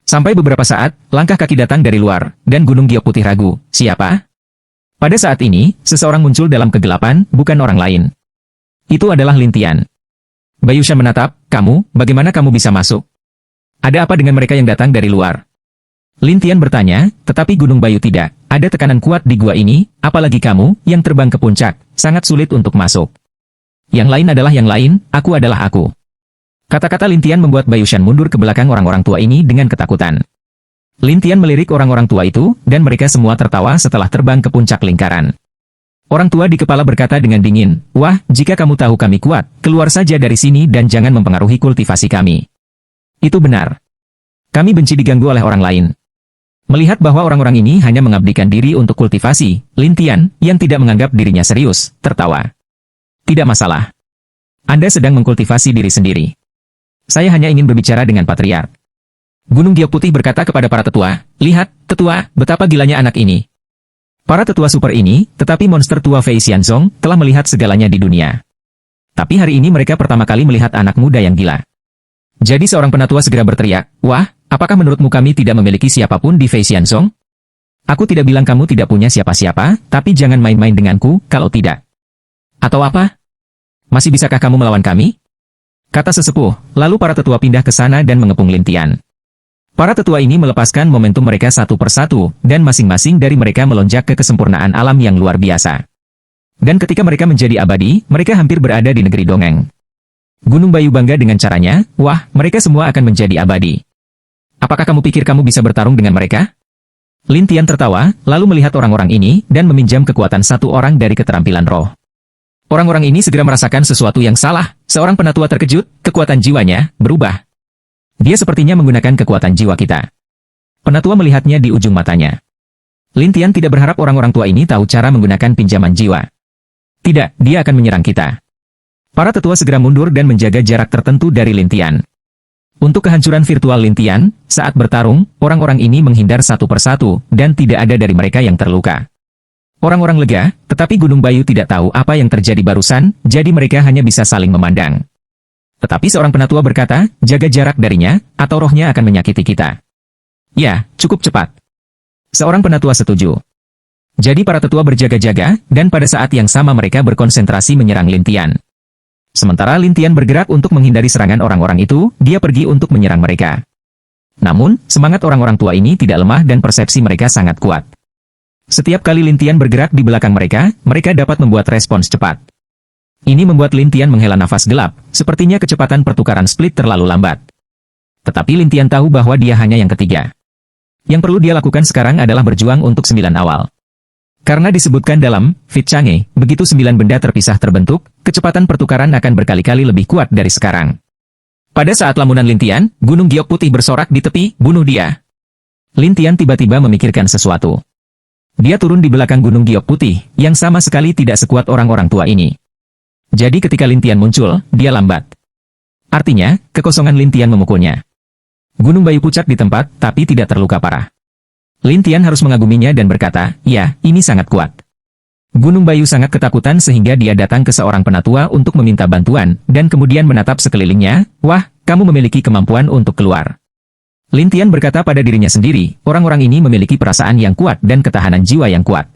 Sampai beberapa saat, langkah kaki datang dari luar, dan Gunung Giok Putih ragu, siapa? Pada saat ini, seseorang muncul dalam kegelapan, bukan orang lain. Itu adalah Lin Tian. Bai Yushan menatap, kamu, bagaimana kamu bisa masuk? Ada apa dengan mereka yang datang dari luar? Lin Tian bertanya, tetapi Gunung Bayu tidak. Ada tekanan kuat di gua ini, apalagi kamu, yang terbang ke puncak, sangat sulit untuk masuk. Yang lain adalah yang lain, aku adalah aku. Kata-kata Lin Tian membuat Bai Yushan mundur ke belakang orang-orang tua ini dengan ketakutan. Lin Tian melirik orang-orang tua itu, dan mereka semua tertawa setelah terbang ke puncak lingkaran. Orang tua di kepala berkata dengan dingin, wah, jika kamu tahu kami kuat, keluar saja dari sini dan jangan mempengaruhi kultivasi kami. Itu benar. Kami benci diganggu oleh orang lain. Melihat bahwa orang-orang ini hanya mengabdikan diri untuk kultivasi, Lin Tian, yang tidak menganggap dirinya serius, tertawa. Tidak masalah. Anda sedang mengkultivasi diri sendiri. Saya hanya ingin berbicara dengan patriark. Gunung Giok Putih berkata kepada para tetua, lihat, tetua, betapa gilanya anak ini. Para tetua super ini, tetapi monster tua Fei Xianzong, telah melihat segalanya di dunia. Tapi hari ini mereka pertama kali melihat anak muda yang gila. Jadi seorang penatua segera berteriak, wah, apakah menurutmu kami tidak memiliki siapapun di Fei Xianzong? Aku tidak bilang kamu tidak punya siapa-siapa, tapi jangan main-main denganku, kalau tidak. Atau apa? Masih bisakah kamu melawan kami? Kata sesepuh, lalu para tetua pindah ke sana dan mengepung Lin Tian. Para tetua ini melepaskan momentum mereka satu persatu, dan masing-masing dari mereka melonjak ke kesempurnaan alam yang luar biasa. Dan ketika mereka menjadi abadi, mereka hampir berada di negeri dongeng. Gunung Bayu bangga dengan caranya, wah, mereka semua akan menjadi abadi. Apakah kamu pikir kamu bisa bertarung dengan mereka? Lin Tian tertawa, lalu melihat orang-orang ini, dan meminjam kekuatan satu orang dari keterampilan roh. Orang-orang ini segera merasakan sesuatu yang salah, seorang penatua terkejut, kekuatan jiwanya berubah. Dia sepertinya menggunakan kekuatan jiwa kita. Penatua melihatnya di ujung matanya. Lin Tian tidak berharap orang-orang tua ini tahu cara menggunakan pinjaman jiwa. Tidak, dia akan menyerang kita. Para tetua segera mundur dan menjaga jarak tertentu dari Lin Tian. Untuk kehancuran virtual Lin Tian, saat bertarung, orang-orang ini menghindar satu persatu, dan tidak ada dari mereka yang terluka. Orang-orang lega, tetapi Gunung Bayu tidak tahu apa yang terjadi barusan, jadi mereka hanya bisa saling memandang. Tetapi seorang penatua berkata, jaga jarak darinya, atau rohnya akan menyakiti kita. Ya, cukup cepat. Seorang penatua setuju. Jadi para tetua berjaga-jaga, dan pada saat yang sama mereka berkonsentrasi menyerang Lin Tian. Sementara Lin Tian bergerak untuk menghindari serangan orang-orang itu, dia pergi untuk menyerang mereka. Namun, semangat orang-orang tua ini tidak lemah dan persepsi mereka sangat kuat. Setiap kali Lin Tian bergerak di belakang mereka, mereka dapat membuat respons cepat. Ini membuat Lin Tian menghela nafas gelap, sepertinya kecepatan pertukaran split terlalu lambat. Tetapi Lin Tian tahu bahwa dia hanya yang ketiga. Yang perlu dia lakukan sekarang adalah berjuang untuk 9 awal. Karena disebutkan dalam Fit Chang'e, begitu 9 benda terpisah terbentuk, kecepatan pertukaran akan berkali-kali lebih kuat dari sekarang. Pada saat lamunan Lin Tian, Gunung Giok Putih bersorak di tepi, bunuh dia. Lin Tian tiba-tiba memikirkan sesuatu. Dia turun di belakang Gunung Giok Putih, yang sama sekali tidak sekuat orang-orang tua ini. Jadi ketika Lin Tian muncul, dia lambat. Artinya, kekosongan Lin Tian memukulnya. Gunung Bayu pucat di tempat, tapi tidak terluka parah. Lin Tian harus mengaguminya dan berkata, ya, ini sangat kuat. Gunung Bayu sangat ketakutan sehingga dia datang ke seorang penatua untuk meminta bantuan, dan kemudian menatap sekelilingnya, wah, kamu memiliki kemampuan untuk keluar. Lin Tian berkata pada dirinya sendiri, orang-orang ini memiliki perasaan yang kuat dan ketahanan jiwa yang kuat.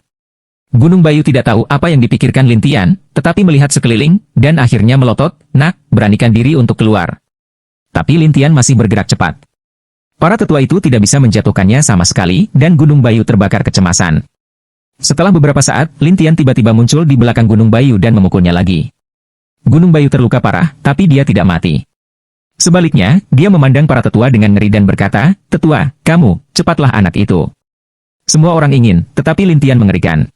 Gunung Bayu tidak tahu apa yang dipikirkan Lin Tian, tetapi melihat sekeliling, dan akhirnya melotot, nak, beranikan diri untuk keluar. Tapi Lin Tian masih bergerak cepat. Para tetua itu tidak bisa menjatuhkannya sama sekali, dan Gunung Bayu terbakar kecemasan. Setelah beberapa saat, Lin Tian tiba-tiba muncul di belakang Gunung Bayu dan memukulnya lagi. Gunung Bayu terluka parah, tapi dia tidak mati. Sebaliknya, dia memandang para tetua dengan ngeri dan berkata, "Tetua, kamu, cepatlah anak itu." Semua orang ingin, tetapi Lin Tian mengerikan.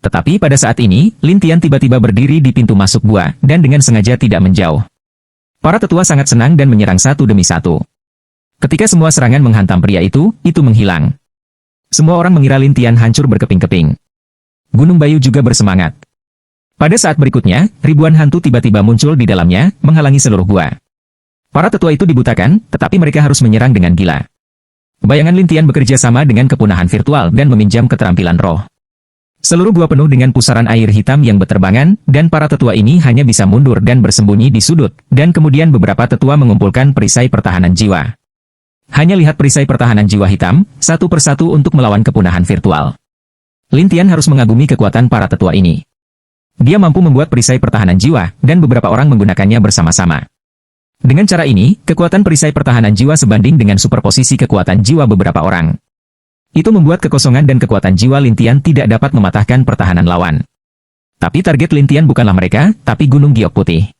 Tetapi pada saat ini, Lin Tian tiba-tiba berdiri di pintu masuk gua, dan dengan sengaja tidak menjauh. Para tetua sangat senang dan menyerang satu demi satu. Ketika semua serangan menghantam pria itu menghilang. Semua orang mengira Lin Tian hancur berkeping-keping. Gunung Bayu juga bersemangat. Pada saat berikutnya, ribuan hantu tiba-tiba muncul di dalamnya, menghalangi seluruh gua. Para tetua itu dibutakan, tetapi mereka harus menyerang dengan gila. Bayangan Lin Tian bekerja sama dengan kepunahan virtual dan meminjam keterampilan roh. Seluruh gua penuh dengan pusaran air hitam yang berterbangan, dan para tetua ini hanya bisa mundur dan bersembunyi di sudut, dan kemudian beberapa tetua mengumpulkan perisai pertahanan jiwa. Hanya lihat perisai pertahanan jiwa hitam, satu persatu untuk melawan kepunahan virtual. Lin Tian harus mengagumi kekuatan para tetua ini. Dia mampu membuat perisai pertahanan jiwa, dan beberapa orang menggunakannya bersama-sama. Dengan cara ini, kekuatan perisai pertahanan jiwa sebanding dengan superposisi kekuatan jiwa beberapa orang. Itu membuat kekosongan dan kekuatan jiwa Lin Tian tidak dapat mematahkan pertahanan lawan. Tapi target Lin Tian bukanlah mereka, tapi Gunung Giok Putih.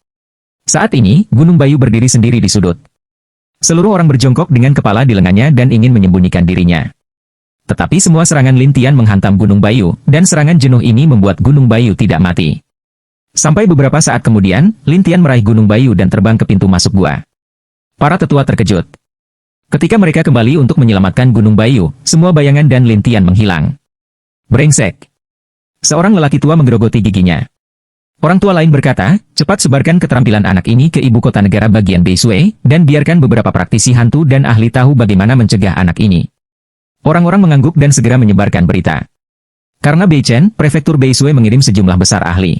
Saat ini, Gunung Bayu berdiri sendiri di sudut. Seluruh orang berjongkok dengan kepala di lengannya dan ingin menyembunyikan dirinya. Tetapi semua serangan Lin Tian menghantam Gunung Bayu, dan serangan jenuh ini membuat Gunung Bayu tidak mati. Sampai beberapa saat kemudian, Lin Tian meraih Gunung Bayu dan terbang ke pintu masuk gua. Para tetua terkejut. Ketika mereka kembali untuk menyelamatkan Gunung Bayu, semua bayangan dan Lin Tian menghilang. Brengsek. Seorang lelaki tua menggerogoti giginya. Orang tua lain berkata, "Cepat sebarkan keterampilan anak ini ke ibu kota negara bagian Beishui, dan biarkan beberapa praktisi hantu dan ahli tahu bagaimana mencegah anak ini." Orang-orang mengangguk dan segera menyebarkan berita. Karena Beichen, prefektur Beishui mengirim sejumlah besar ahli.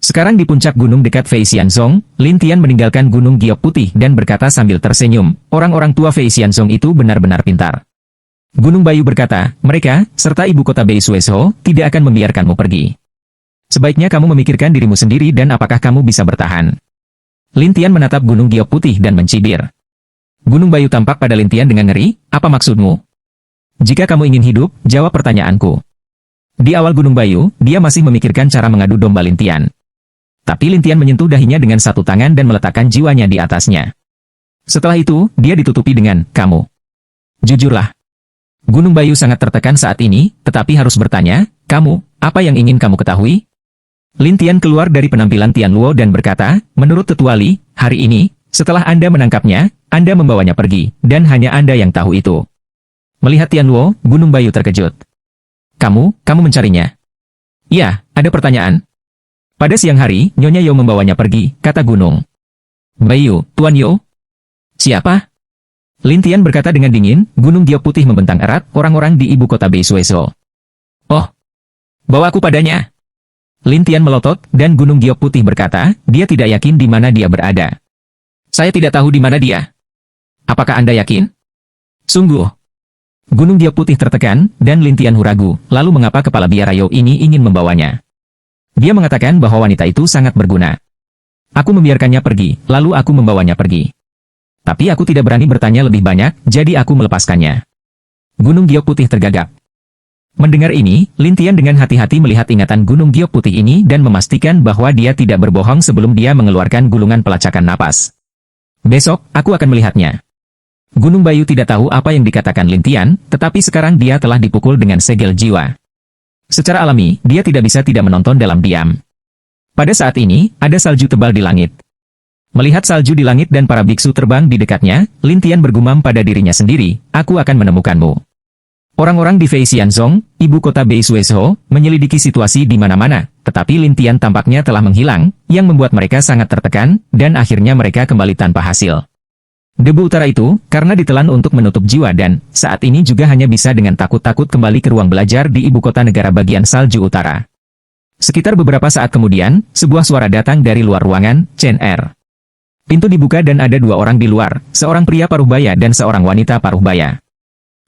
Sekarang di puncak gunung dekat Feixianzong, Lin Tian meninggalkan Gunung Giok Putih dan berkata sambil tersenyum, "Orang-orang tua Feixianzong itu benar-benar pintar." Gunung Bayu berkata, "Mereka, serta ibu kota Beishui tidak akan membiarkanmu pergi. Sebaiknya kamu memikirkan dirimu sendiri dan apakah kamu bisa bertahan." Lin Tian menatap Gunung Giok Putih dan mencibir. Gunung Bayu tampak pada Lin Tian dengan ngeri, "Apa maksudmu? Jika kamu ingin hidup, jawab pertanyaanku." Di awal Gunung Bayu, dia masih memikirkan cara mengadu domba Lin Tian. Tapi Lin Tian menyentuh dahinya dengan satu tangan dan meletakkan jiwanya di atasnya. Setelah itu, dia ditutupi dengan, "Kamu. Jujurlah." Gunung Bayu sangat tertekan saat ini, tetapi harus bertanya, "Kamu, apa yang ingin kamu ketahui?" Lin Tian keluar dari penampilan Tian Luo dan berkata, "Menurut Tetua Li, hari ini, setelah Anda menangkapnya, Anda membawanya pergi, dan hanya Anda yang tahu itu." Melihat Tian Luo, Gunung Bayu terkejut. Kamu mencarinya?" "Iya, ada pertanyaan." "Pada siang hari, Nyonya Yo membawanya pergi," kata Gunung Bayu. "Tuan Yo?" "Siapa?" Lin Tian berkata dengan dingin. Gunung Giok Putih membentang erat orang-orang di ibu kota Beishui. "Oh, bawa aku padanya." Lin Tian melotot, dan Gunung Giok Putih berkata, dia tidak yakin di mana dia berada. "Saya tidak tahu di mana dia." "Apakah Anda yakin?" "Sungguh." Gunung Giok Putih tertekan, dan Lin Tian ragu, lalu mengapa kepala biara Yo ini ingin membawanya. Dia mengatakan bahwa wanita itu sangat berguna. "Aku membiarkannya pergi, lalu aku membawanya pergi. Tapi aku tidak berani bertanya lebih banyak, jadi aku melepaskannya." Gunung Giok Putih tergagap. Mendengar ini, Lin Tian dengan hati-hati melihat ingatan Gunung Giok Putih ini dan memastikan bahwa dia tidak berbohong sebelum dia mengeluarkan gulungan pelacakan napas. "Besok, aku akan melihatnya." Gunung Bayu tidak tahu apa yang dikatakan Lin Tian, tetapi sekarang dia telah dipukul dengan segel jiwa. Secara alami, dia tidak bisa tidak menonton dalam diam. Pada saat ini, ada salju tebal di langit. Melihat salju di langit dan para biksu terbang di dekatnya, Lin Tian bergumam pada dirinya sendiri, "Aku akan menemukanmu." Orang-orang di Feixianzong, ibu kota Beishui, menyelidiki situasi di mana-mana, tetapi Lin Tian tampaknya telah menghilang, yang membuat mereka sangat tertekan, dan akhirnya mereka kembali tanpa hasil. Debu utara itu, karena ditelan untuk menutup jiwa dan, saat ini juga hanya bisa dengan takut-takut kembali ke ruang belajar di ibu kota negara bagian salju utara. Sekitar beberapa saat kemudian, sebuah suara datang dari luar ruangan, Chen Er. Pintu dibuka dan ada dua orang di luar, seorang pria paruhbaya dan seorang wanita paruhbaya.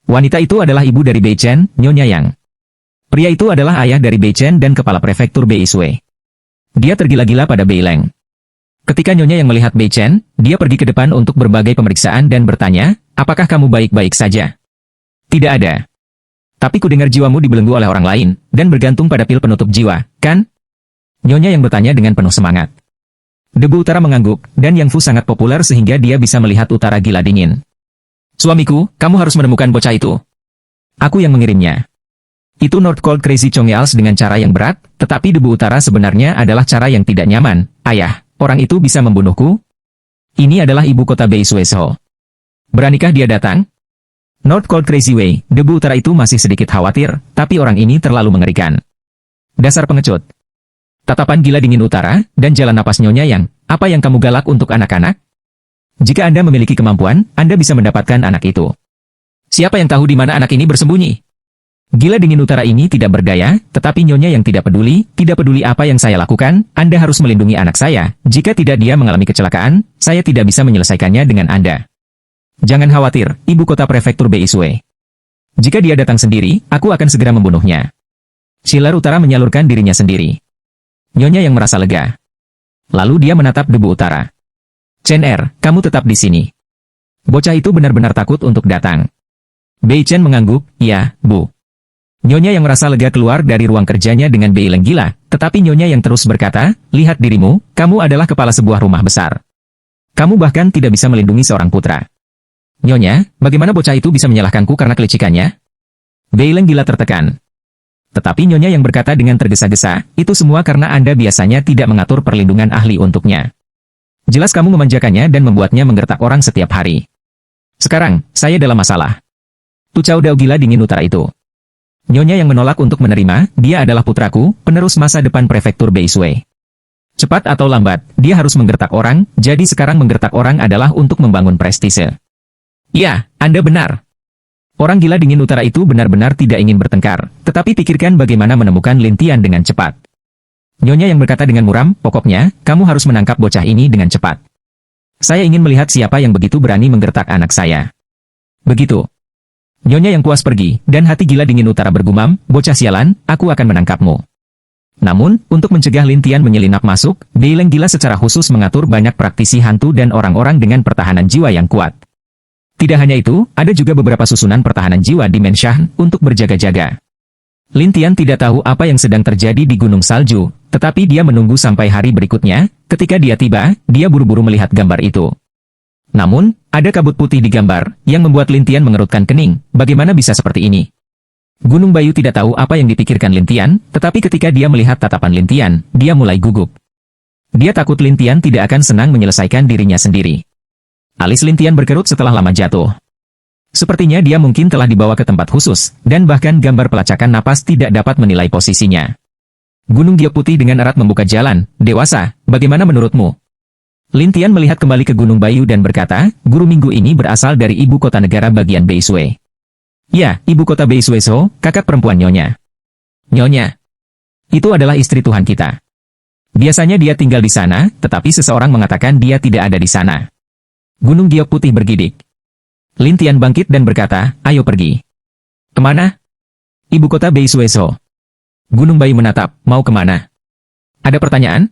Wanita itu adalah ibu dari Beichen, Nyonya Yang. Pria itu adalah ayah dari Beichen dan kepala prefektur Beishui. Dia tergila-gila pada Beileng. Ketika Nyonya Yang melihat Beichen, dia pergi ke depan untuk berbagai pemeriksaan dan bertanya, apakah kamu baik-baik saja? Tidak ada. Tapi ku dengar jiwamu dibelenggu oleh orang lain, dan bergantung pada pil penutup jiwa, kan? Nyonya yang bertanya dengan penuh semangat. Debu Utara mengangguk, dan Yang Fu sangat populer sehingga dia bisa melihat Utara gila dingin. Suamiku, kamu harus menemukan bocah itu. Aku yang mengirimnya. Itu North Cold Crazy Chongyals dengan cara yang berat, tetapi Debu Utara sebenarnya adalah cara yang tidak nyaman. Ayah, orang itu bisa membunuhku? Ini adalah ibu kota Bei Sueso. Beranikah dia datang? North Cold Crazy Way, Debu Utara itu masih sedikit khawatir, tapi orang ini terlalu mengerikan. Dasar pengecut. Tatapan gila dingin utara, dan jalan napas Nyonya Yang, apa yang kamu galak untuk anak-anak? Jika Anda memiliki kemampuan, Anda bisa mendapatkan anak itu. Siapa yang tahu di mana anak ini bersembunyi? Gila dingin utara ini tidak berdaya, tetapi Nyonya Yang tidak peduli apa yang saya lakukan, Anda harus melindungi anak saya. Jika tidak dia mengalami kecelakaan, saya tidak bisa menyelesaikannya dengan Anda. Jangan khawatir, ibu kota prefektur Beisue. Jika dia datang sendiri, aku akan segera membunuhnya. Silar Utara menyalurkan dirinya sendiri. Nyonya Yang merasa lega. Lalu dia menatap Debu Utara. Chen Er, kamu tetap di sini. Bocah itu benar-benar takut untuk datang. Bei Chen mengangguk, ya, Bu. Nyonya Yang merasa lega keluar dari ruang kerjanya dengan Bei Leng gila, tetapi Nyonya Yang terus berkata, lihat dirimu, kamu adalah kepala sebuah rumah besar. Kamu bahkan tidak bisa melindungi seorang putra. Nyonya, bagaimana bocah itu bisa menyalahkanku karena kelicikannya? Bei Leng gila tertekan. Tetapi Nyonya Yang berkata dengan tergesa-gesa, itu semua karena Anda biasanya tidak mengatur perlindungan ahli untuknya. Jelas kamu memanjakannya dan membuatnya menggertak orang setiap hari. Sekarang, saya dalam masalah. Tucau Dao gila dingin utara itu. Nyonya Yang menolak untuk menerima, dia adalah putraku, penerus masa depan prefektur Beisue. Cepat atau lambat, dia harus menggertak orang, jadi sekarang menggertak orang adalah untuk membangun prestise. Ya, Anda benar. Orang gila dingin utara itu benar-benar tidak ingin bertengkar, tetapi pikirkan bagaimana menemukan Lintian dengan cepat. Nyonya Yang berkata dengan muram, pokoknya, kamu harus menangkap bocah ini dengan cepat. Saya ingin melihat siapa yang begitu berani menggertak anak saya. Begitu. Nyonya Yang puas pergi, dan hati gila dingin utara bergumam, bocah sialan, aku akan menangkapmu. Namun, untuk mencegah Lintian menyelinap masuk, Bei Leng gila secara khusus mengatur banyak praktisi hantu dan orang-orang dengan pertahanan jiwa yang kuat. Tidak hanya itu, ada juga beberapa susunan pertahanan jiwa di Menshan untuk berjaga-jaga. Lintian tidak tahu apa yang sedang terjadi di Gunung Salju, tetapi dia menunggu sampai hari berikutnya. Ketika dia tiba, dia buru-buru melihat gambar itu. Namun, ada kabut putih di gambar, yang membuat Lintian mengerutkan kening. Bagaimana bisa seperti ini? Gunung Bayu tidak tahu apa yang dipikirkan Lintian, tetapi ketika dia melihat tatapan Lintian, dia mulai gugup. Dia takut Lintian tidak akan senang menyelesaikan dirinya sendiri. Alis Lintian berkerut setelah lama jatuh. Sepertinya dia mungkin telah dibawa ke tempat khusus, dan bahkan gambar pelacakan napas tidak dapat menilai posisinya. Gunung Giok Putih dengan erat membuka jalan. Dewasa, bagaimana menurutmu? Lintian melihat kembali ke Gunung Bayu dan berkata, guru minggu ini berasal dari ibu kota negara bagian Beisue. Ya, ibu kota Beisueso, kakak perempuan Nyonya. Nyonya. Itu adalah istri Tuhan kita. Biasanya dia tinggal di sana, tetapi seseorang mengatakan dia tidak ada di sana. Gunung Giok Putih bergidik. Lintian bangkit dan berkata, ayo pergi. Kemana? Ibu kota Beisueso. Gunung Bayu menatap, mau kemana? Ada pertanyaan?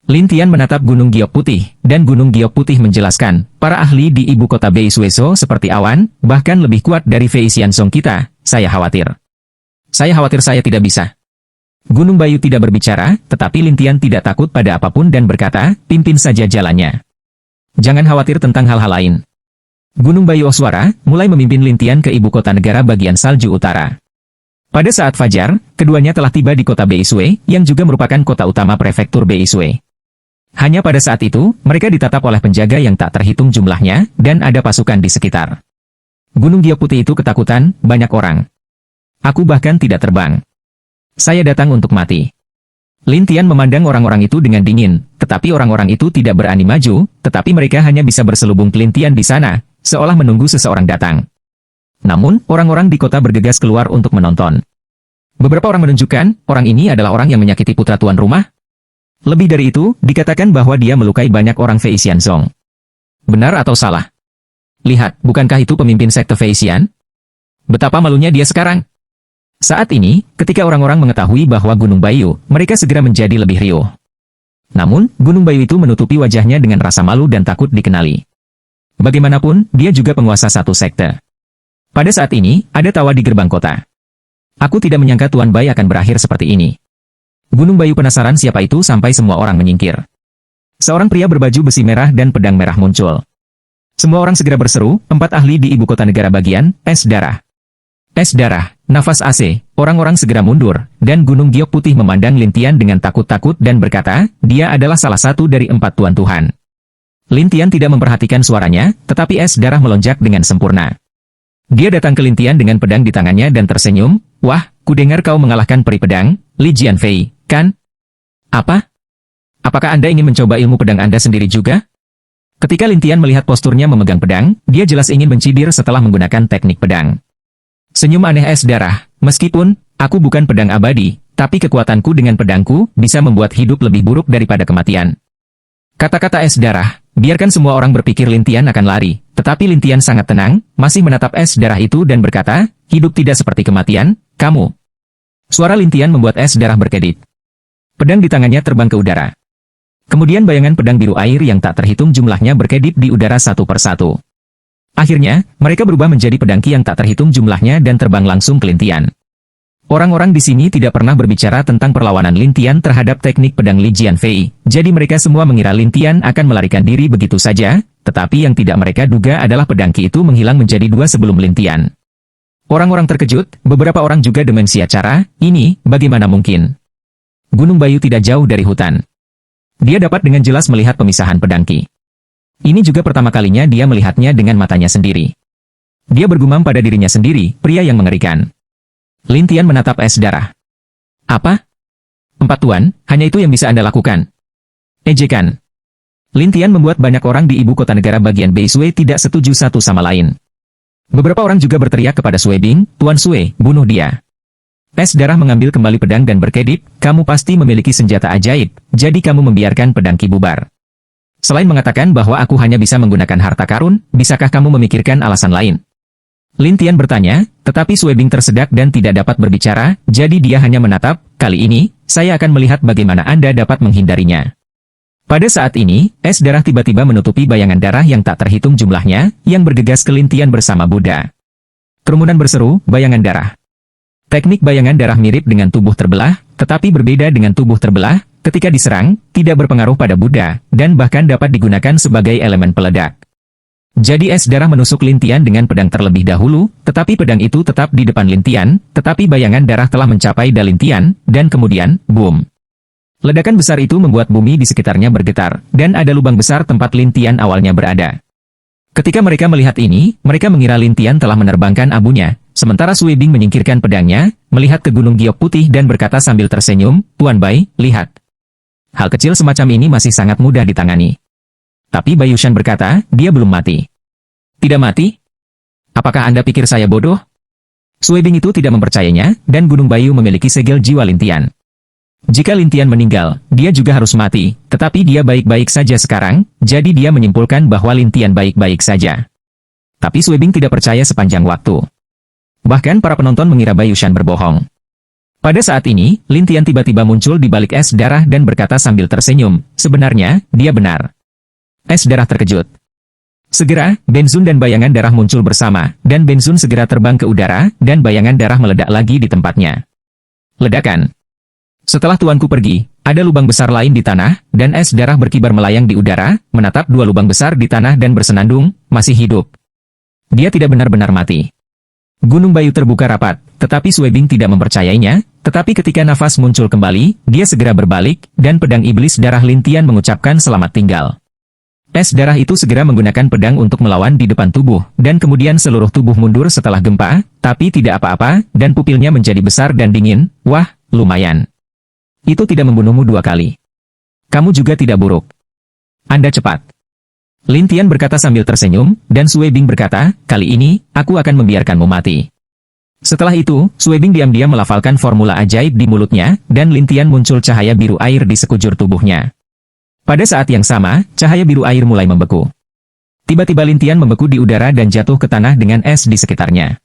Lintian menatap Gunung Giok Putih, dan Gunung Giok Putih menjelaskan, para ahli di ibu kota Beisueso seperti awan, bahkan lebih kuat dari Fei Xianzong kita, saya khawatir. Saya khawatir saya tidak bisa. Gunung Bayu tidak berbicara, tetapi Lintian tidak takut pada apapun dan berkata, pimpin saja jalannya. Jangan khawatir tentang hal-hal lain. Gunung Bayu Oswara mulai memimpin Lintian ke ibu kota negara bagian Salju Utara. Pada saat fajar, keduanya telah tiba di kota Beisue, yang juga merupakan kota utama prefektur Beisue. Hanya pada saat itu, mereka ditatap oleh penjaga yang tak terhitung jumlahnya, dan ada pasukan di sekitar. Gunung Giok Putih itu ketakutan, banyak orang. Aku bahkan tidak terbang. Saya datang untuk mati. Lintian memandang orang-orang itu dengan dingin, tetapi orang-orang itu tidak berani maju, tetapi mereka hanya bisa berselubung ke Lintian di sana, seolah menunggu seseorang datang. Namun, orang-orang di kota bergegas keluar untuk menonton. Beberapa orang menunjukkan, orang ini adalah orang yang menyakiti putra tuan rumah. Lebih dari itu, dikatakan bahwa dia melukai banyak orang Fei Xianzong. Benar atau salah? Lihat, bukankah itu pemimpin sekte Fei Xian? Betapa malunya dia sekarang. Saat ini, ketika orang-orang mengetahui bahwa Gunung Bayu, mereka segera menjadi lebih riuh. Namun, Gunung Bayu itu menutupi wajahnya dengan rasa malu dan takut dikenali. Bagaimanapun, dia juga penguasa satu sekte. Pada saat ini, ada tawa di gerbang kota. Aku tidak menyangka Tuan Bai akan berakhir seperti ini. Gunung Bayu penasaran siapa itu sampai semua orang menyingkir. Seorang pria berbaju besi merah dan pedang merah muncul. Semua orang segera berseru, 4 ahli di ibu kota negara bagian, es darah. Es darah, nafas AC, orang-orang segera mundur, dan Gunung Giok Putih memandang Lin Tian dengan takut-takut dan berkata, dia adalah salah satu dari 4 tuan Tuhan. Lin Tian tidak memperhatikan suaranya, tetapi es darah melonjak dengan sempurna. Dia datang ke Lin Tian dengan pedang di tangannya dan tersenyum, wah, kudengar kau mengalahkan peri pedang, Li Jianfei, kan? Apa? Apakah Anda ingin mencoba ilmu pedang Anda sendiri juga? Ketika Lin Tian melihat posturnya memegang pedang, dia jelas ingin mencibir setelah menggunakan teknik pedang. Senyum aneh es darah, meskipun, aku bukan pedang abadi, tapi kekuatanku dengan pedangku bisa membuat hidup lebih buruk daripada kematian. Kata-kata es darah, biarkan semua orang berpikir Lin Tian akan lari, tetapi Lin Tian sangat tenang, masih menatap es darah itu dan berkata, hidup tidak seperti kematian, kamu. Suara Lin Tian membuat es darah berkedip. Pedang di tangannya terbang ke udara. Kemudian bayangan pedang biru air yang tak terhitung jumlahnya berkedip di udara satu persatu. Akhirnya, mereka berubah menjadi pedang ki yang tak terhitung jumlahnya dan terbang langsung ke Lin Tian. Orang-orang di sini tidak pernah berbicara tentang perlawanan Lin Tian terhadap teknik pedang Li Jianfei, jadi mereka semua mengira Lin Tian akan melarikan diri begitu saja, tetapi yang tidak mereka duga adalah pedang ki itu menghilang menjadi 2 sebelum Lin Tian. Orang-orang terkejut, beberapa orang juga demensia cara, ini, bagaimana mungkin? Gunung Bayu tidak jauh dari hutan. Dia dapat dengan jelas melihat pemisahan pedang ki. Ini juga pertama kalinya dia melihatnya dengan matanya sendiri. Dia bergumam pada dirinya sendiri, pria yang mengerikan. Lin Tian menatap es darah. Apa? 4 tuan, hanya itu yang bisa Anda lakukan. Ejekan. Lin Tian membuat banyak orang di ibu kota negara bagian Bei Sui tidak setuju satu sama lain. Beberapa orang juga berteriak kepada Sui Bing, Tuan Sui, bunuh dia. Es darah mengambil kembali pedang dan berkedip, kamu pasti memiliki senjata ajaib, jadi kamu membiarkan pedang ki bubar. Selain mengatakan bahwa aku hanya bisa menggunakan harta karun, bisakah kamu memikirkan alasan lain? Lin Tian bertanya, tetapi Sui Bing tersedak dan tidak dapat berbicara, jadi dia hanya menatap, kali ini, saya akan melihat bagaimana Anda dapat menghindarinya. Pada saat ini, es darah tiba-tiba menutupi bayangan darah yang tak terhitung jumlahnya, yang bergegas ke Lin Tian bersama Buddha. Kerumunan berseru, bayangan darah. Teknik bayangan darah mirip dengan tubuh terbelah, tetapi berbeda dengan tubuh terbelah, ketika diserang, tidak berpengaruh pada Buddha, dan bahkan dapat digunakan sebagai elemen peledak. Jadi es darah menusuk Lin Tian dengan pedang terlebih dahulu, tetapi pedang itu tetap di depan Lin Tian, tetapi bayangan darah telah mencapai Lin Tian, dan kemudian, boom. Ledakan besar itu membuat bumi di sekitarnya bergetar, dan ada lubang besar tempat Lin Tian awalnya berada. Ketika mereka melihat ini, mereka mengira Lin Tian telah menerbangkan abunya, sementara Sui Bing menyingkirkan pedangnya, melihat ke Gunung Giok Putih dan berkata sambil tersenyum, Tuan Bai, lihat. Hal kecil semacam ini masih sangat mudah ditangani. Tapi Bai Yushan berkata, dia belum mati. Tidak mati? Apakah Anda pikir saya bodoh? Sui Bing itu tidak mempercayainya, dan Gunung Bayu memiliki segel jiwa Lin Tian. Jika Lin Tian meninggal, dia juga harus mati, tetapi dia baik-baik saja sekarang, jadi dia menyimpulkan bahwa Lin Tian baik-baik saja. Tapi Sui Bing tidak percaya sepanjang waktu. Bahkan para penonton mengira Bai Yushan berbohong. Pada saat ini, Lin Tian tiba-tiba muncul di balik es darah dan berkata sambil tersenyum, sebenarnya, dia benar. Es darah terkejut. Segera, Benzun dan bayangan darah muncul bersama, dan Benzun segera terbang ke udara, dan bayangan darah meledak lagi di tempatnya. Ledakan. Setelah tuanku pergi, ada lubang besar lain di tanah, dan es darah berkibar melayang di udara, menatap 2 lubang besar di tanah dan bersenandung, masih hidup. Dia tidak benar-benar mati. Gunung Bayu terbuka rapat, tetapi Sui Bing tidak mempercayainya, tetapi ketika nafas muncul kembali, dia segera berbalik, dan pedang iblis darah Lin Tian mengucapkan selamat tinggal. Es darah itu segera menggunakan pedang untuk melawan di depan tubuh, dan kemudian seluruh tubuh mundur setelah gempa, tapi tidak apa-apa, dan pupilnya menjadi besar dan dingin, wah, lumayan. Itu tidak membunuhmu 2 kali. Kamu juga tidak buruk. Anda cepat. Lin Tian berkata sambil tersenyum, dan Sui Bing berkata, kali ini, aku akan membiarkanmu mati. Setelah itu, Sui Bing diam-diam melafalkan formula ajaib di mulutnya, dan Lin Tian muncul cahaya biru air di sekujur tubuhnya. Pada saat yang sama, cahaya biru air mulai membeku. Tiba-tiba Lin Tian membeku di udara dan jatuh ke tanah dengan es di sekitarnya.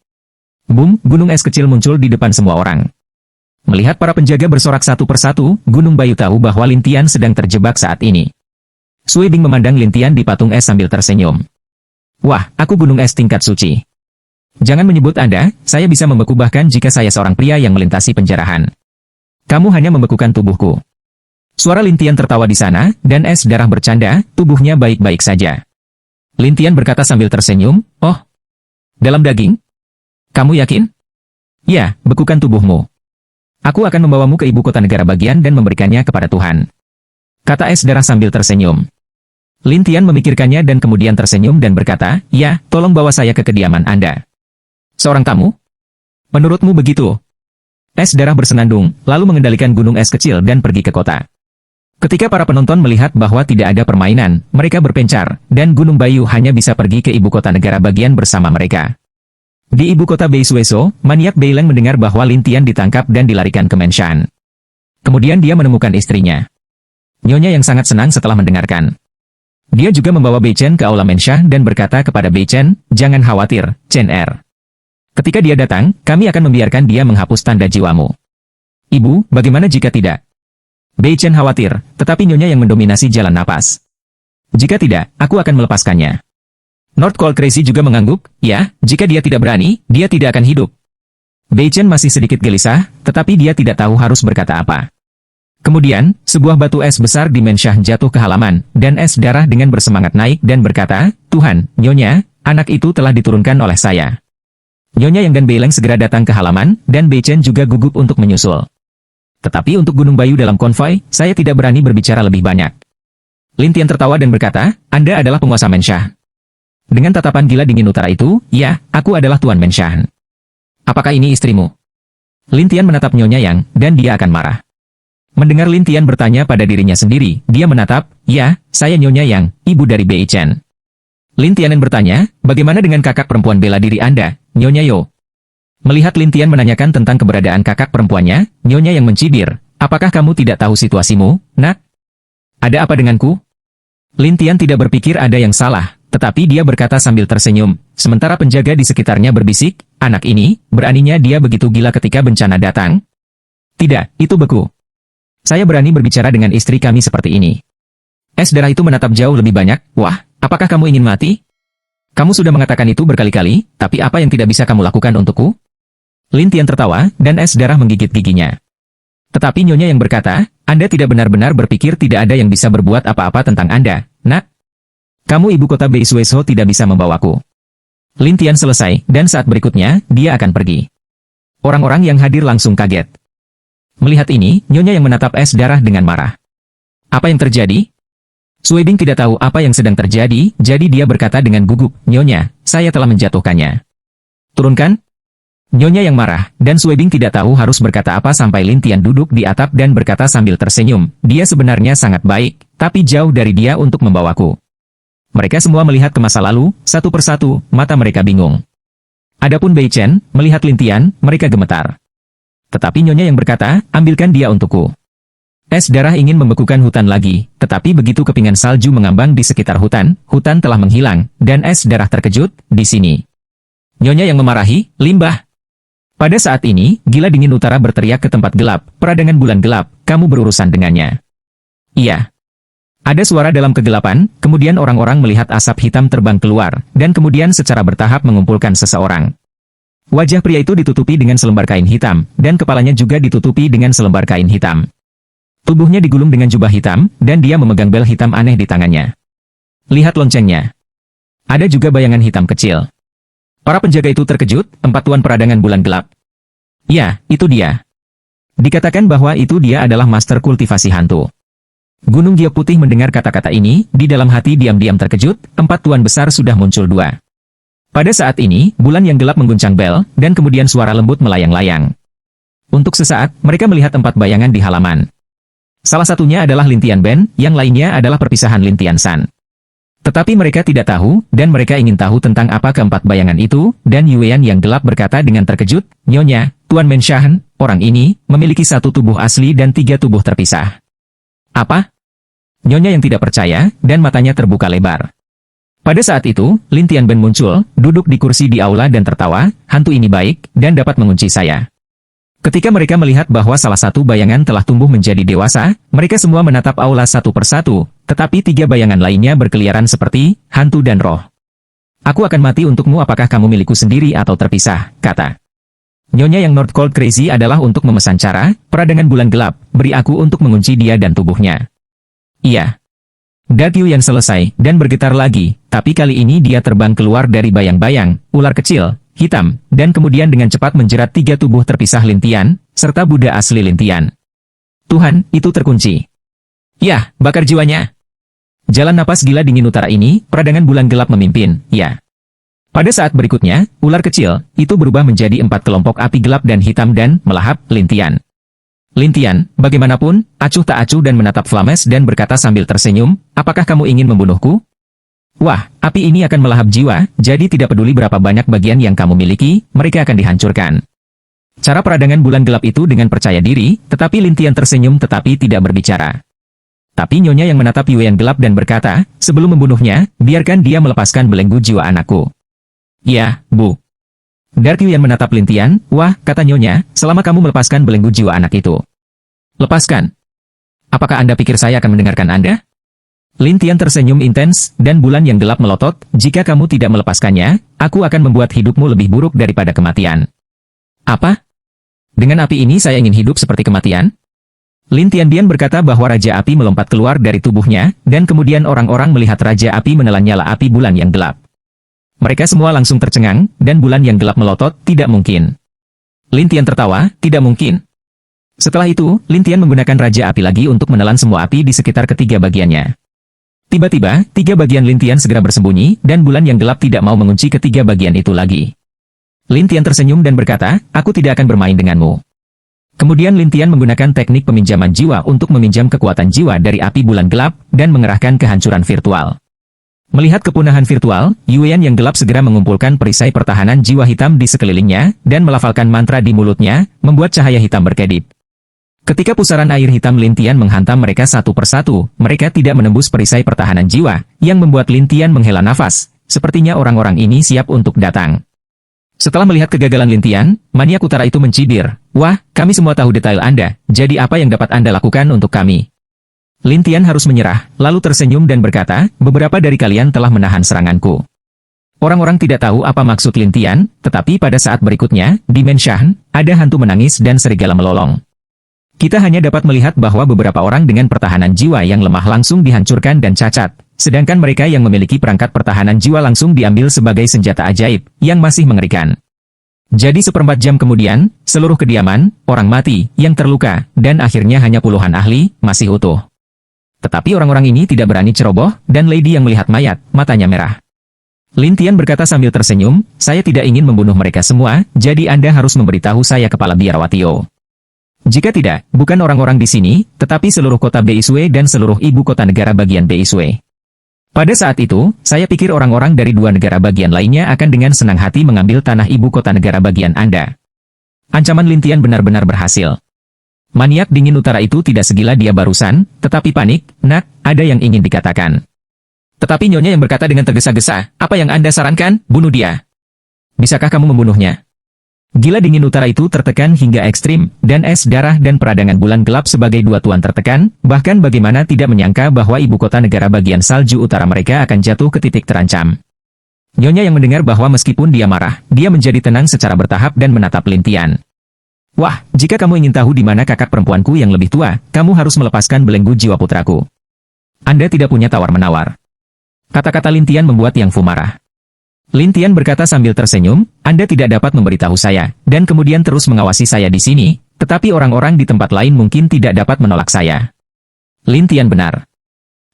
Boom, gunung es kecil muncul di depan semua orang. Melihat para penjaga bersorak satu persatu, Gunung Bayu tahu bahwa Lin Tian sedang terjebak saat ini. Sui Bing memandang Lin Tian di patung es sambil tersenyum. Wah, aku gunung es tingkat suci. Jangan menyebut Anda, saya bisa membeku bahkan jika saya seorang pria yang melintasi penjarahan. Kamu hanya membekukan tubuhku. Suara Lintian tertawa di sana, dan es darah bercanda, tubuhnya baik-baik saja. Lintian berkata sambil tersenyum, oh, dalam daging? Kamu yakin? Ya, bekukan tubuhmu. Aku akan membawamu ke ibu kota negara bagian dan memberikannya kepada Tuhan. Kata es darah sambil tersenyum. Lintian memikirkannya dan kemudian tersenyum dan berkata, ya, tolong bawa saya ke kediaman Anda. Seorang tamu? Menurutmu begitu? Es darah bersenandung, lalu mengendalikan gunung es kecil dan pergi ke kota. Ketika para penonton melihat bahwa tidak ada permainan, mereka berpencar, dan Gunung Bayu hanya bisa pergi ke ibu kota negara bagian bersama mereka. Di ibu kota Beisueso, maniak Beileng mendengar bahwa Lintian ditangkap dan dilarikan ke Menshan. Kemudian dia menemukan istrinya. Nyonya yang sangat senang setelah mendengarkan. Dia juga membawa Beichen ke aula Menshan dan berkata kepada Beichen, jangan khawatir, Chen Er. Ketika dia datang, kami akan membiarkan dia menghapus tanda jiwamu. Ibu, bagaimana jika tidak? Beichen khawatir, tetapi Nyonya yang mendominasi jalan napas. Jika tidak, aku akan melepaskannya. North Cold Crazy juga mengangguk, ya, jika dia tidak berani, dia tidak akan hidup. Beichen masih sedikit gelisah, tetapi dia tidak tahu harus berkata apa. Kemudian, sebuah batu es besar di Menshah jatuh ke halaman, dan es darah dengan bersemangat naik dan berkata, Tuhan, Nyonya, anak itu telah diturunkan oleh saya. Nyonya yang dan Beileng segera datang ke halaman, dan Beichen juga gugup untuk menyusul. Tetapi untuk Gunung Bayu dalam konvoi, saya tidak berani berbicara lebih banyak. Lintian tertawa dan berkata, Anda adalah penguasa Menshah. Dengan tatapan gila dingin utara itu, ya, aku adalah Tuan Menshah. Apakah ini istrimu? Lintian menatap Nyonya Yang, dan dia akan marah. Mendengar Lintian bertanya pada dirinya sendiri, dia menatap, ya, saya Nyonya Yang, ibu dari Beichen. Lintian bertanya, bagaimana dengan kakak perempuan bela diri Anda, Nyonya Yo? Melihat Lintian menanyakan tentang keberadaan kakak perempuannya, Nyonya Yang mencibir, apakah kamu tidak tahu situasimu, nak? Ada apa denganku? Lintian tidak berpikir ada yang salah, tetapi dia berkata sambil tersenyum, sementara penjaga di sekitarnya berbisik, anak ini, beraninya dia begitu gila ketika bencana datang? Tidak, itu beku. Saya berani berbicara dengan istri kami seperti ini. Es darah itu menatap jauh lebih banyak, wah, apakah kamu ingin mati? Kamu sudah mengatakan itu berkali-kali, tapi apa yang tidak bisa kamu lakukan untukku? Lintian tertawa, dan es darah menggigit giginya. Tetapi Nyonya yang berkata, Anda tidak benar-benar berpikir tidak ada yang bisa berbuat apa-apa tentang Anda, nak? Kamu ibu kota Beisueso tidak bisa membawaku. Lintian selesai, dan saat berikutnya, dia akan pergi. Orang-orang yang hadir langsung kaget. Melihat ini, Nyonya yang menatap es darah dengan marah. Apa yang terjadi? Suebing tidak tahu apa yang sedang terjadi, jadi dia berkata dengan gugup, Nyonya, saya telah menjatuhkannya. Turunkan? Nyonya yang marah, dan Suebing tidak tahu harus berkata apa sampai Lintian duduk di atap dan berkata sambil tersenyum, dia sebenarnya sangat baik, tapi jauh dari dia untuk membawaku. Mereka semua melihat ke masa lalu, satu persatu, mata mereka bingung. Adapun Beichen, melihat Lintian, mereka gemetar. Tetapi Nyonya yang berkata, ambilkan dia untukku. Es darah ingin membekukan hutan lagi, tetapi begitu kepingan salju mengambang di sekitar hutan, hutan telah menghilang, dan es darah terkejut, di sini. Nyonya yang memarahi, limbah. Pada saat ini, gila dingin utara berteriak ke tempat gelap, peradangan bulan gelap, kamu berurusan dengannya. Iya. Ada suara dalam kegelapan, kemudian orang-orang melihat asap hitam terbang keluar, dan kemudian secara bertahap mengumpulkan seseorang. Wajah pria itu ditutupi dengan selembar kain hitam, dan kepalanya juga ditutupi dengan selembar kain hitam. Tubuhnya digulung dengan jubah hitam, dan dia memegang bel hitam aneh di tangannya. Lihat loncengnya. Ada juga bayangan hitam kecil. Para penjaga itu terkejut, 4 tuan peradangan bulan gelap. Ya, itu dia. Dikatakan bahwa itu dia adalah master kultivasi hantu. Gunung Giok Putih mendengar kata-kata ini, di dalam hati diam-diam terkejut, 4 tuan besar sudah muncul 2. Pada saat ini, bulan yang gelap mengguncang bel, dan kemudian suara lembut melayang-layang. Untuk sesaat, mereka melihat 4 bayangan di halaman. Salah satunya adalah Lintian Ben, yang lainnya adalah perpisahan Lintian San. Tetapi mereka tidak tahu, dan mereka ingin tahu tentang apa keempat bayangan itu, dan Yuean yang gelap berkata dengan terkejut, Nyonya, Tuan Menshan, orang ini, memiliki 1 tubuh asli dan 3 tubuh terpisah. Apa? Nyonya yang tidak percaya, dan matanya terbuka lebar. Pada saat itu, Lintian Ben muncul, duduk di kursi di aula dan tertawa, hantu ini baik, dan dapat mengunci saya. Ketika mereka melihat bahwa salah satu bayangan telah tumbuh menjadi dewasa, mereka semua menatap aula satu persatu, tetapi 3 bayangan lainnya berkeliaran seperti hantu dan roh. Aku akan mati untukmu, apakah kamu milikku sendiri atau terpisah, kata. Nyonya yang North Cold Crazy adalah untuk memesan cara, peradangan bulan gelap, beri aku untuk mengunci dia dan tubuhnya. Iya. Dark Yuan selesai, dan bergetar lagi, tapi kali ini dia terbang keluar dari bayang-bayang, ular kecil, hitam, dan kemudian dengan cepat menjerat 3 tubuh terpisah Lintian, serta Buddha asli Lintian. Tuhan, itu terkunci. Ya, bakar jiwanya. Jalan napas gila dingin utara ini, peradangan bulan gelap memimpin, ya. Pada saat berikutnya, ular kecil, itu berubah menjadi 4 kelompok api gelap dan hitam dan melahap Lintian. Lintian, bagaimanapun, acuh tak acuh dan menatap Flames dan berkata sambil tersenyum, apakah kamu ingin membunuhku? Wah, api ini akan melahap jiwa, jadi tidak peduli berapa banyak bagian yang kamu miliki, mereka akan dihancurkan. Cara peradangan bulan gelap itu dengan percaya diri, tetapi Lintian tersenyum tetapi tidak berbicara. Tapi Nyonya yang menatap Yuan gelap dan berkata, sebelum membunuhnya, biarkan dia melepaskan belenggu jiwa anakku. Ya, Bu. Dark Yuan menatap Lintian, wah, kata Nyonya, selama kamu melepaskan belenggu jiwa anak itu. Lepaskan. Apakah Anda pikir saya akan mendengarkan Anda? Lintian tersenyum intens, dan bulan yang gelap melotot, jika kamu tidak melepaskannya, aku akan membuat hidupmu lebih buruk daripada kematian. Apa? Dengan api ini saya ingin hidup seperti kematian? Lintian Dian berkata bahwa Raja Api melompat keluar dari tubuhnya, dan kemudian orang-orang melihat Raja Api menelan nyala api bulan yang gelap. Mereka semua langsung tercengang, dan bulan yang gelap melotot, tidak mungkin. Lintian tertawa, tidak mungkin. Setelah itu, Lintian menggunakan Raja Api lagi untuk menelan semua api di sekitar ketiga bagiannya. Tiba-tiba, 3 bagian Lintian segera bersembunyi, dan bulan yang gelap tidak mau mengunci ketiga bagian itu lagi. Lintian tersenyum dan berkata, aku tidak akan bermain denganmu. Kemudian Lintian menggunakan teknik peminjaman jiwa untuk meminjam kekuatan jiwa dari api bulan gelap, dan mengerahkan kehancuran virtual. Melihat kepunahan virtual, Yuan yang gelap segera mengumpulkan perisai pertahanan jiwa hitam di sekelilingnya, dan melafalkan mantra di mulutnya, membuat cahaya hitam berkedip. Ketika pusaran air hitam Lintian menghantam mereka satu persatu, mereka tidak menembus perisai pertahanan jiwa, yang membuat Lintian menghela nafas, sepertinya orang-orang ini siap untuk datang. Setelah melihat kegagalan Lintian, maniak utara itu mencibir, wah, kami semua tahu detail Anda, jadi apa yang dapat Anda lakukan untuk kami? Lintian harus menyerah, lalu tersenyum dan berkata, beberapa dari kalian telah menahan seranganku. Orang-orang tidak tahu apa maksud Lintian, tetapi pada saat berikutnya, di Menshan, ada hantu menangis dan serigala melolong. Kita hanya dapat melihat bahwa beberapa orang dengan pertahanan jiwa yang lemah langsung dihancurkan dan cacat, sedangkan mereka yang memiliki perangkat pertahanan jiwa langsung diambil sebagai senjata ajaib, yang masih mengerikan. Jadi 1/4 jam kemudian, seluruh kediaman, orang mati, yang terluka, dan akhirnya hanya puluhan ahli, masih utuh. Tetapi orang-orang ini tidak berani ceroboh, dan Lady yang melihat mayat, matanya merah. Lintian berkata sambil tersenyum, saya tidak ingin membunuh mereka semua, jadi Anda harus memberitahu saya kepala biarawatio. Jika tidak, bukan orang-orang di sini, tetapi seluruh kota Beisue dan seluruh ibu kota negara bagian Beisue. Pada saat itu, saya pikir orang-orang dari 2 negara bagian lainnya akan dengan senang hati mengambil tanah ibu kota negara bagian Anda. Ancaman Lintian benar-benar berhasil. Maniak dingin utara itu tidak segila dia barusan, tetapi panik, nak, ada yang ingin dikatakan. Tetapi Nyonya yang berkata dengan tergesa-gesa, apa yang Anda sarankan, bunuh dia. Bisakah kamu membunuhnya? Gila dingin utara itu tertekan hingga ekstrim, dan es darah dan peradangan bulan gelap sebagai 2 tuan tertekan, bahkan bagaimana tidak menyangka bahwa ibu kota negara bagian salju utara mereka akan jatuh ke titik terancam. Nyonya yang mendengar bahwa meskipun dia marah, dia menjadi tenang secara bertahap dan menatap Lintian. Wah, jika kamu ingin tahu di mana kakak perempuanku yang lebih tua, kamu harus melepaskan belenggu jiwa putraku. Anda tidak punya tawar-menawar. Kata-kata Lintian membuat Yang Fu marah. Lintian berkata sambil tersenyum, Anda tidak dapat memberitahu saya, dan kemudian terus mengawasi saya di sini, tetapi orang-orang di tempat lain mungkin tidak dapat menolak saya. Lintian benar.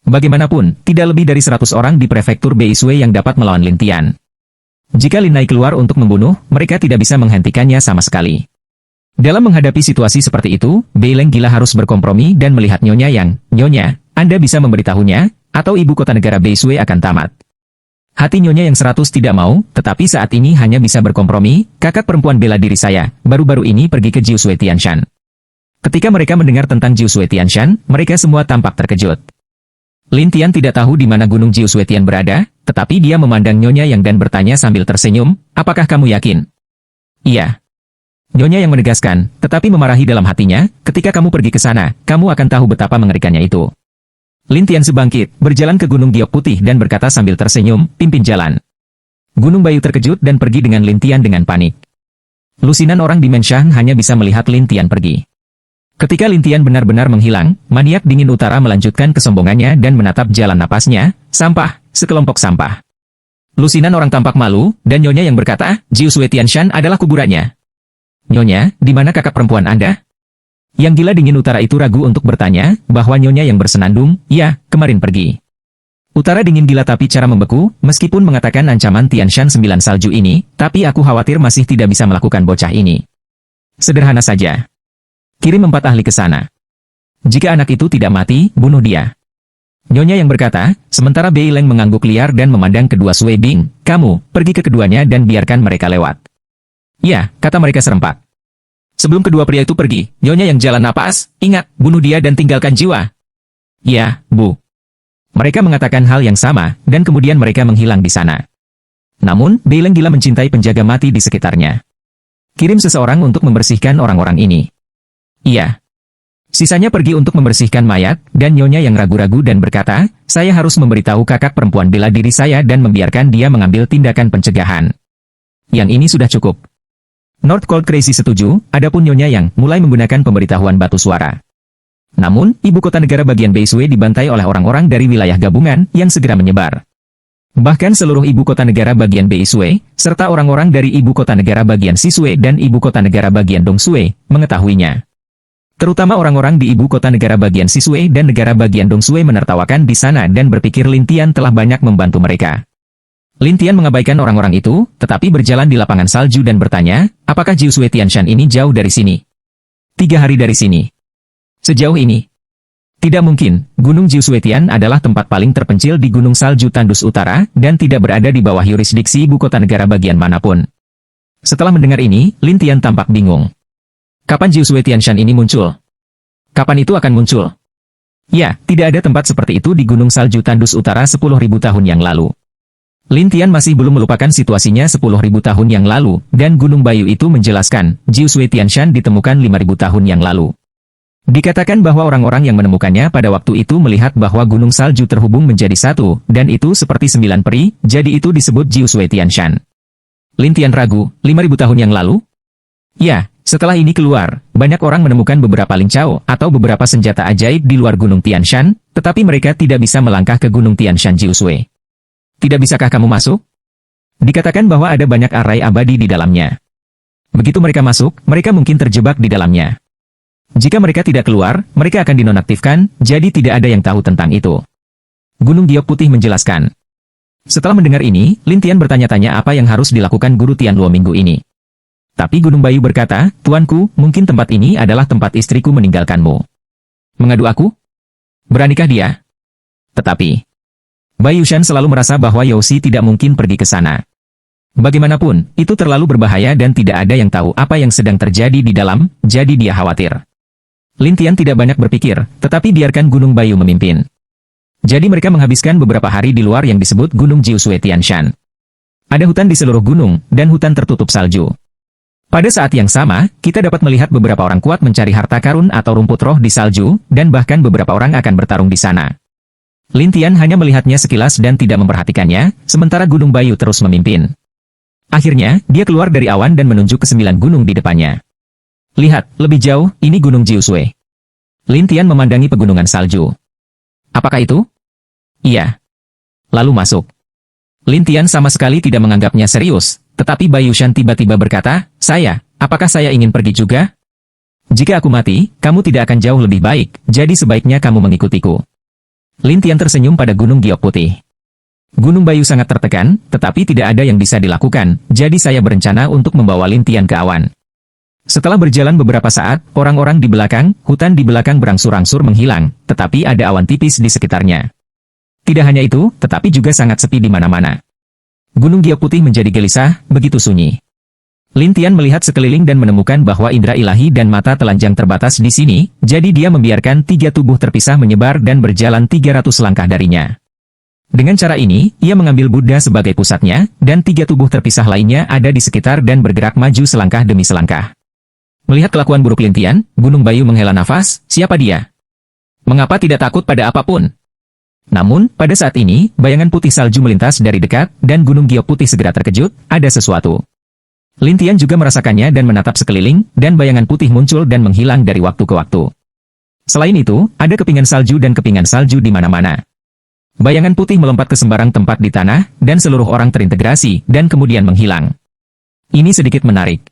Bagaimanapun, tidak lebih dari 100 orang di prefektur Beisue yang dapat melawan Lintian. Jika Linai keluar untuk membunuh, mereka tidak bisa menghentikannya sama sekali. Dalam menghadapi situasi seperti itu, Beileng gila harus berkompromi dan melihat Nyonya, Anda bisa memberitahunya, atau ibu kota negara Beisue akan tamat. Hati Nyonya yang 100 tidak mau, tetapi saat ini hanya bisa berkompromi, kakak perempuan bela diri saya, baru-baru ini pergi ke Jiusui Tianshan. Ketika mereka mendengar tentang Jiusui Tianshan, mereka semua tampak terkejut. Lintian tidak tahu di mana gunung Jiusui Tian berada, tetapi dia memandang Nyonya yang dan bertanya sambil tersenyum, apakah kamu yakin? Iya. Nyonya yang menegaskan, tetapi memarahi dalam hatinya, ketika kamu pergi ke sana, kamu akan tahu betapa mengerikannya itu. Lintian sebangkit, berjalan ke Gunung Giok Putih dan berkata sambil tersenyum, pimpin jalan. Gunung Bayu terkejut dan pergi dengan Lin Tian dengan panik. Lusinan orang di Menshan hanya bisa melihat Lin Tian pergi. Ketika Lin Tian benar-benar menghilang, maniak dingin utara melanjutkan kesombongannya dan menatap jalan napasnya, sampah, sekelompok sampah. Lusinan orang tampak malu, dan Nyonya yang berkata, Jiu Sui Tianshan adalah kuburannya. Nyonya, di mana kakak perempuan Anda? Yang gila dingin utara itu ragu untuk bertanya, bahwa Nyonya yang bersenandung, ya, kemarin pergi. Utara dingin gila tapi cara membeku, meskipun mengatakan ancaman Tianshan 9 salju ini, tapi aku khawatir masih tidak bisa melakukan bocah ini. Sederhana saja. Kirim 4 ahli ke sana. Jika anak itu tidak mati, bunuh dia. Nyonya yang berkata, sementara Bei Leng mengangguk liar dan memandang kedua Sui Bing, kamu, pergi ke keduanya dan biarkan mereka lewat. Ya, kata mereka serempak. Sebelum kedua pria itu pergi, Nyonya yang jalan napas, ingat, bunuh dia dan tinggalkan jiwa. Ya, Bu. Mereka mengatakan hal yang sama, dan kemudian mereka menghilang di sana. Namun, Bei Leng gila mencintai penjaga mati di sekitarnya. Kirim seseorang untuk membersihkan orang-orang ini. Iya. Sisanya pergi untuk membersihkan mayat, dan Nyonya yang ragu-ragu dan berkata, saya harus memberitahu kakak perempuan bela diri saya dan membiarkan dia mengambil tindakan pencegahan. Yang ini sudah cukup. North Cold Crazy setuju, adapun Nyonya yang mulai menggunakan pemberitahuan batu suara. Namun, ibu kota negara bagian Beisue dibantai oleh orang-orang dari wilayah gabungan yang segera menyebar. Bahkan seluruh ibu kota negara bagian Beisue, serta orang-orang dari ibu kota negara bagian Sisue dan ibu kota negara bagian Dongsue, mengetahuinya. Terutama orang-orang di ibu kota negara bagian Sisue dan negara bagian Dongsue menertawakan di sana dan berpikir Lin Tian telah banyak membantu mereka. Lin Tian mengabaikan orang-orang itu, tetapi berjalan di lapangan salju dan bertanya, apakah Jiu Sui Tianshan ini jauh dari sini? 3 hari dari sini. Sejauh ini. Tidak mungkin, Gunung Jiu Sui Tian adalah tempat paling terpencil di Gunung Salju Tandus Utara, dan tidak berada di bawah yurisdiksi ibu kota negara bagian manapun. Setelah mendengar ini, Lin Tian tampak bingung. Kapan Jiu Sui Tianshan ini muncul? Kapan itu akan muncul? Ya, tidak ada tempat seperti itu di Gunung Salju Tandus Utara 10.000 tahun yang lalu. Lin Tian masih belum melupakan situasinya 10.000 tahun yang lalu, dan Gunung Bayu itu menjelaskan, Jiu Sui Tianshan ditemukan 5.000 tahun yang lalu. Dikatakan bahwa orang-orang yang menemukannya pada waktu itu melihat bahwa gunung salju terhubung menjadi satu, dan itu seperti 9 peri, jadi itu disebut Jiu Sui Tianshan. Lin Tian ragu, 5.000 tahun yang lalu? Ya, setelah ini keluar, banyak orang menemukan beberapa lincau atau beberapa senjata ajaib di luar gunung Tianshan, tetapi mereka tidak bisa melangkah ke gunung Tianshan Jiu Sui. Tidak bisakah kamu masuk? Dikatakan bahwa ada banyak arai abadi di dalamnya. Begitu mereka masuk, mereka mungkin terjebak di dalamnya. Jika mereka tidak keluar, mereka akan dinonaktifkan, jadi tidak ada yang tahu tentang itu. Gunung Giok Putih menjelaskan. Setelah mendengar ini, Lin Tian bertanya-tanya apa yang harus dilakukan Guru Tianluo minggu ini. Tapi Gunung Bayu berkata, Tuanku, mungkin tempat ini adalah tempat istriku meninggalkanmu. Mengadu aku? Beranikah dia? Tetapi, Bayu Shan selalu merasa bahwa Youxi tidak mungkin pergi ke sana. Bagaimanapun, itu terlalu berbahaya dan tidak ada yang tahu apa yang sedang terjadi di dalam, jadi dia khawatir. Lin Tian tidak banyak berpikir, tetapi biarkan Gunung Bayu memimpin. Jadi mereka menghabiskan beberapa hari di luar yang disebut Gunung Jiu Sui Tianshan. Ada hutan di seluruh gunung, dan hutan tertutup salju. Pada saat yang sama, kita dapat melihat beberapa orang kuat mencari harta karun atau rumput roh di salju, dan bahkan beberapa orang akan bertarung di sana. Lin Tian hanya melihatnya sekilas dan tidak memperhatikannya, sementara Gunung Bayu terus memimpin. Akhirnya, dia keluar dari awan dan menunjuk ke 9 gunung di depannya. Lihat, lebih jauh, ini Gunung Jiu Sui. Lin Tian memandangi pegunungan salju. Apakah itu? Iya. Lalu masuk. Lin Tian sama sekali tidak menganggapnya serius, tetapi Bayu Shan tiba-tiba berkata, apakah saya ingin pergi juga? Jika aku mati, kamu tidak akan jauh lebih baik, jadi sebaiknya kamu mengikutiku. Lin Tian tersenyum pada Gunung Giok Putih. Gunung Bayu sangat tertekan, tetapi tidak ada yang bisa dilakukan, jadi saya berencana untuk membawa Lin Tian ke awan. Setelah berjalan beberapa saat, orang-orang di belakang, hutan di belakang berangsur-angsur menghilang, tetapi ada awan tipis di sekitarnya. Tidak hanya itu, tetapi juga sangat sepi di mana-mana. Gunung Giok Putih menjadi gelisah, begitu sunyi. Lin Tian melihat sekeliling dan menemukan bahwa indera ilahi dan mata telanjang terbatas di sini, jadi dia membiarkan 3 tubuh terpisah menyebar dan berjalan 300 langkah darinya. Dengan cara ini, ia mengambil Buddha sebagai pusatnya, dan 3 tubuh terpisah lainnya ada di sekitar dan bergerak maju selangkah demi selangkah. Melihat kelakuan buruk Lin Tian, Gunung Bayu menghela nafas, siapa dia? Mengapa tidak takut pada apapun? Namun, pada saat ini, bayangan putih salju melintas dari dekat, dan Gunung Giok Putih segera terkejut, ada sesuatu. Lin Tian juga merasakannya dan menatap sekeliling, dan bayangan putih muncul dan menghilang dari waktu ke waktu. Selain itu, ada kepingan salju dan kepingan salju di mana-mana. Bayangan putih melompat ke sembarang tempat di tanah, dan seluruh orang terintegrasi, dan kemudian menghilang. Ini sedikit menarik.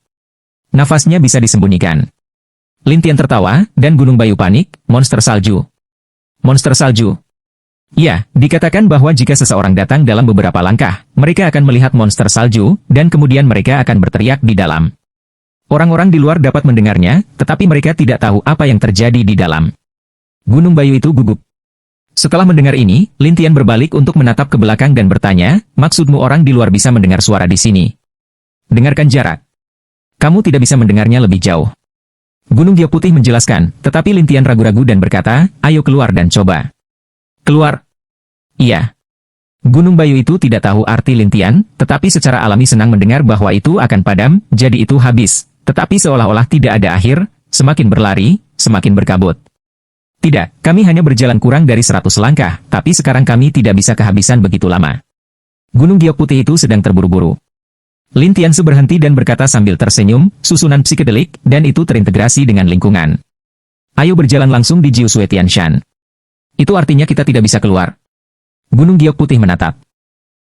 Nafasnya bisa disembunyikan. Lin Tian tertawa, dan Gunung Bayu panik, monster salju. Monster salju. Ya, dikatakan bahwa jika seseorang datang dalam beberapa langkah, mereka akan melihat monster salju, dan kemudian mereka akan berteriak di dalam. Orang-orang di luar dapat mendengarnya, tetapi mereka tidak tahu apa yang terjadi di dalam. Gunung Bayu itu gugup. Setelah mendengar ini, Lin Tian berbalik untuk menatap ke belakang dan bertanya, maksudmu orang di luar bisa mendengar suara di sini? Dengarkan jarak. Kamu tidak bisa mendengarnya lebih jauh. Gunung Giok Putih menjelaskan, tetapi Lin Tian ragu-ragu dan berkata, ayo keluar dan coba. Keluar. Iya. Gunung Bayu itu tidak tahu arti Lin Tian, tetapi secara alami senang mendengar bahwa itu akan padam, jadi itu habis. Tetapi seolah-olah tidak ada akhir, semakin berlari, semakin berkabut. Tidak, kami hanya berjalan kurang dari 100 langkah, tapi sekarang kami tidak bisa kehabisan begitu lama. Gunung Giok Putih itu sedang terburu-buru. Lin Tiansu berhenti dan berkata sambil tersenyum, susunan psikedelik, dan itu terintegrasi dengan lingkungan. Ayo berjalan langsung di Jiu Sui Tianshan. Itu artinya kita tidak bisa keluar. Gunung Giok Putih menatap.